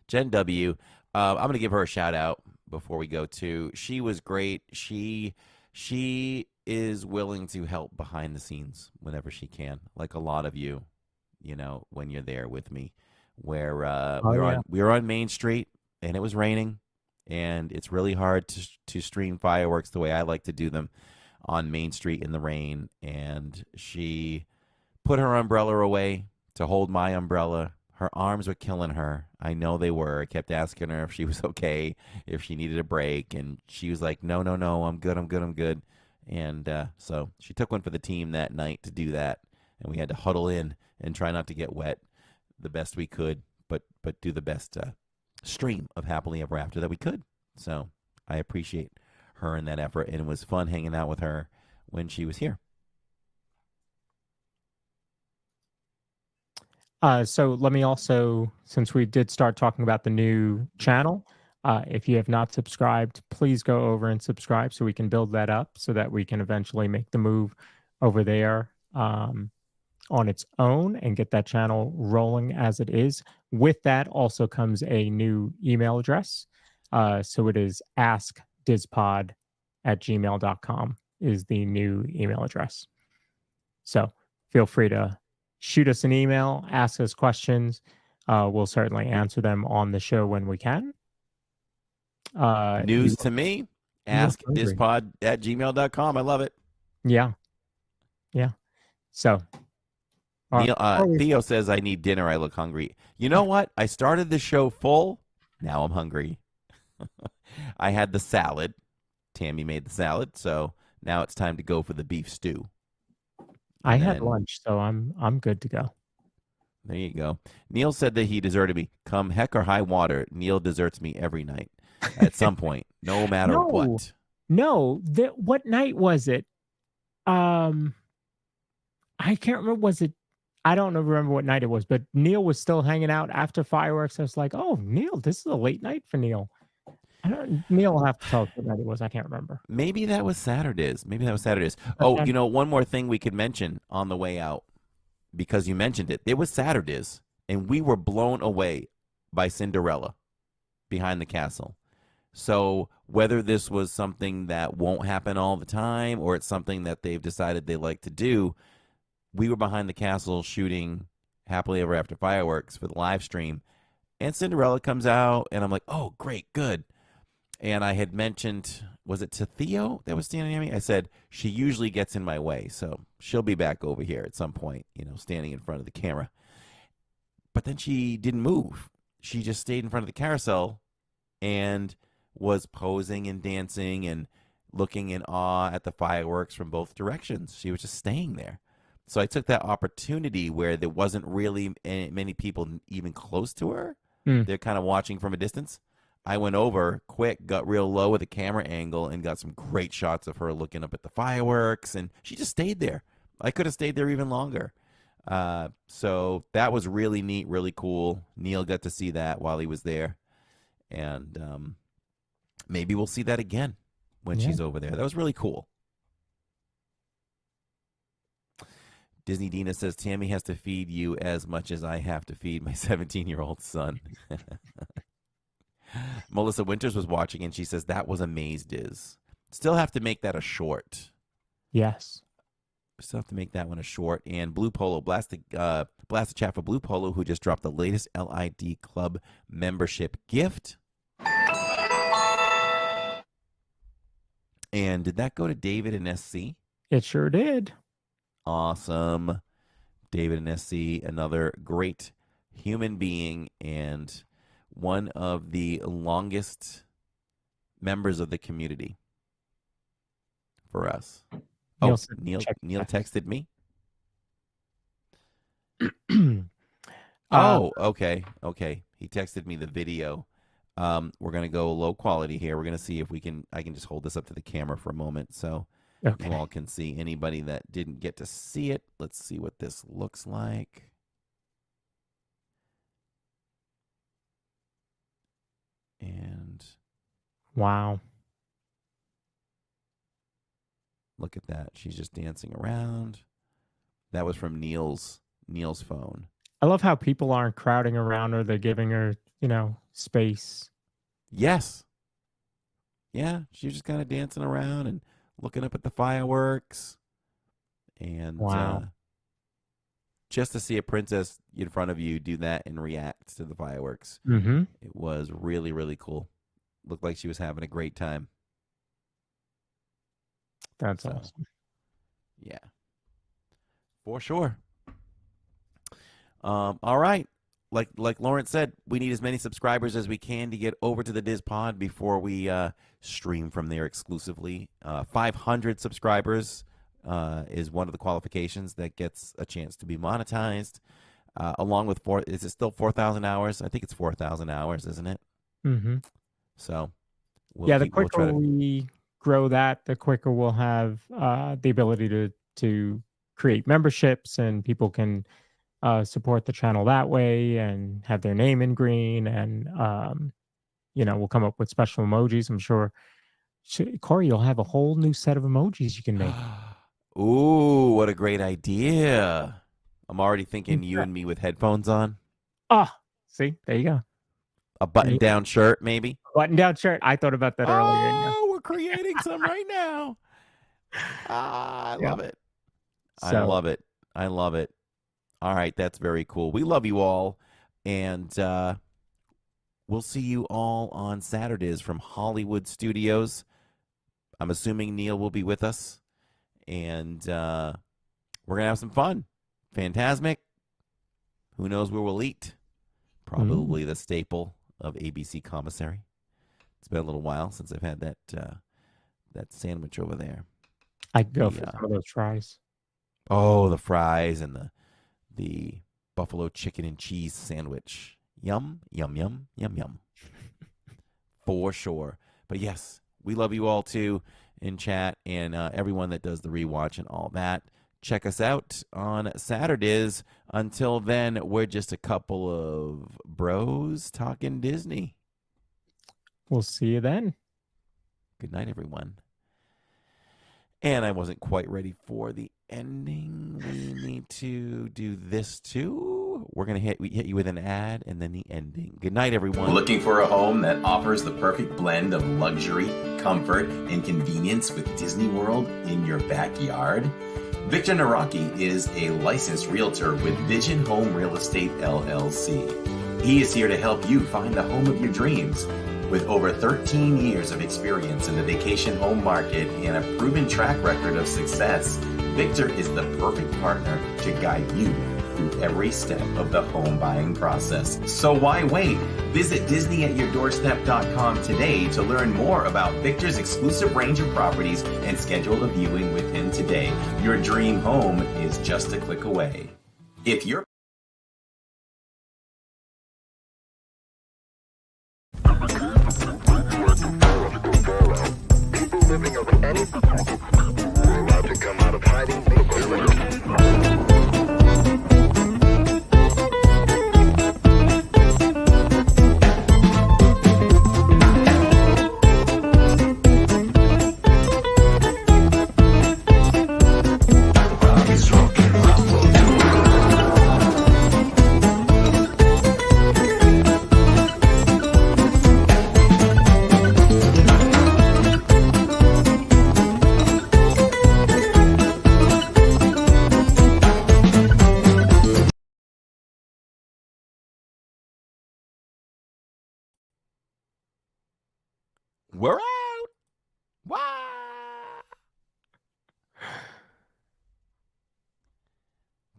Jen W, I'm going to give her a shout out before we go to. She was great. She is willing to help behind the scenes whenever she can, like a lot of you, when you're there with me. Where we were on Main Street and it was raining, and it's really hard to stream fireworks the way I like to do them on Main Street in the rain. And she put her umbrella away to hold my umbrella. Her arms were killing her. I know they were. I kept asking her if she was okay, if she needed a break. And she was like, no, I'm good. And so she took one for the team that night to do that. And we had to huddle in and try not to get wet the best we could, but do the best stream of Happily Ever After that we could. So I appreciate her in that effort. And it was fun hanging out with her when she was here. So let me also, since we did start talking about the new channel, if you have not subscribed, please go over and subscribe so we can build that up so that we can eventually make the move over there on its own and get that channel rolling as it is. With that also comes a new email address. So it is askdizpod@gmail.com is the new email address. So feel free to shoot us an email, ask us questions. We'll certainly answer them on the show when we can. News to me, askdizpod@gmail.com. I love it. Yeah. So All right. Theo says I need dinner. I look hungry. You know what? I started the show full. Now I'm hungry. I had the salad. Tammy made the salad, so now it's time to go for the beef stew. I And had then lunch, so I'm good to go. there you go. Neil said that he deserted me. Come heck or high water, Neil deserts me every night at some point, no matter No, what. no. What night was it? Um, I can't remember. Was it? I don't remember what night it was, but Neil was still hanging out after fireworks. I was like, "Oh, Neil, this is a late night for Neil." Neil will have to tell us what night it was. I can't remember. Maybe that was Saturdays. Maybe that was Saturdays. Oh, Okay. one more thing we could mention on the way out because you mentioned it. It was Saturdays, and we were blown away by Cinderella behind the castle. So whether this was something that won't happen all the time or it's something that they've decided they like to do, we were behind the castle shooting Happily Ever After fireworks for the live stream, and Cinderella comes out, and I'm like, oh, great, good. And I had mentioned, was it to Theo that was standing near me? I said, she usually gets in my way, so she'll be back over here at some point, standing in front of the camera. But then she didn't move. She just stayed in front of the carousel and was posing and dancing and looking in awe at the fireworks from both directions. She was just staying there. So I took that opportunity where there wasn't really many people even close to her. Mm. They're kind of watching from a distance. I went over quick, got real low with a camera angle, and got some great shots of her looking up at the fireworks, and she just stayed there. I could have stayed there even longer. So that was really neat, really cool. Neil got to see that while he was there, and maybe we'll see that again when she's over there. That was really cool. Disney Dina says, Tammy has to feed you as much as I have to feed my 17-year-old son. Melissa Winters was watching, and she says, that was a maze, Diz. Still have to make that a short. Yes. Still have to make that one a short. And Blue Polo, blast the chat for Blue Polo, who just dropped the latest LID Club membership gift. And did that go to David and SC? It sure did. Awesome. David and SC, another great human being and one of the longest members of the community for us. Oh, Neil texted me. Oh, okay. He texted me the video. We're gonna go low quality here. We're gonna see if I can just hold this up to the camera for a moment so you all can see. Anybody that didn't get to see it, let's see what this looks like. And wow. Look at that. She's just dancing around. That was from Neil's phone. I love how people aren't crowding around her. They're giving her, space. Yes. Yeah, she was just kind of dancing around and looking up at the fireworks. And wow. Just to see a princess in front of you do that and react to the fireworks. Mm-hmm. It was really, really cool. Looked like she was having a great time. That's awesome. Yeah. For sure. All right. Like Lawrence said, we need as many subscribers as we can to get over to the DIZPod before we stream from there exclusively. 500 subscribers is one of the qualifications that gets a chance to be monetized. Along with is it still 4,000 hours? I think it's 4,000 hours, isn't it? Mm-hmm. So, the quicker we grow that, the quicker we'll have the ability to create memberships, and people can support the channel that way and have their name in green, and we'll come up with special emojis. I'm sure, Corey, you'll have a whole new set of emojis you can make. Ooh, what a great idea. I'm already thinking you and me with headphones on. See, there you go. A button-down shirt, maybe? Button-down shirt. I thought about that earlier. Oh, we're creating some right now. I love it. I love it. All right, that's very cool. We love you all, and we'll see you all on Saturdays from Hollywood Studios. I'm assuming Neil will be with us, and we're going to have some fun. Phantasmic, who knows where we'll eat? Probably the staple of ABC Commissary. It's been a little while since I've had that sandwich over there. I'd go for some of those fries. Oh, the fries and the buffalo chicken and cheese sandwich. Yum, yum, yum, yum, yum. For sure. But yes, we love you all too in chat and everyone that does the rewatch and all that. Check us out on Saturdays. Until then, we're just a couple of bros talking Disney. We'll see you then. Good night, everyone. And I wasn't quite ready for the ending. We need to do this too. We're going to hit you with an ad and then the ending. Good night, everyone. Looking for a home that offers the perfect blend of luxury, comfort, and convenience with Disney World in your backyard? Victor Naraki is a licensed realtor with Vision Home Real Estate LLC. He is here to help you find the home of your dreams. With over 13 years of experience in the vacation home market and a proven track record of success, Victor is the perfect partner to guide you through every step of the home buying process. So why wait? Visit DisneyAtYourDoorstep.com today to learn more about Victor's exclusive range of properties and schedule a viewing with him today. Your dream home is just a click away. If you're living of any were allowed to come out of hiding legally. We're out. Wow.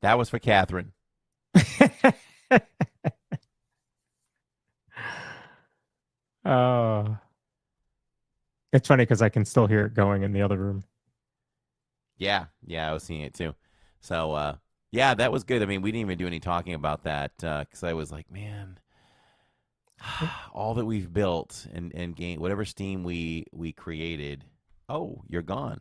That was for Catherine. Oh, it's funny because I can still hear it going in the other room. Yeah, I was seeing it too. So, yeah, that was good. I mean, we didn't even do any talking about that because I was like, man, all that we've built and gained, whatever steam we created. Oh, you're gone.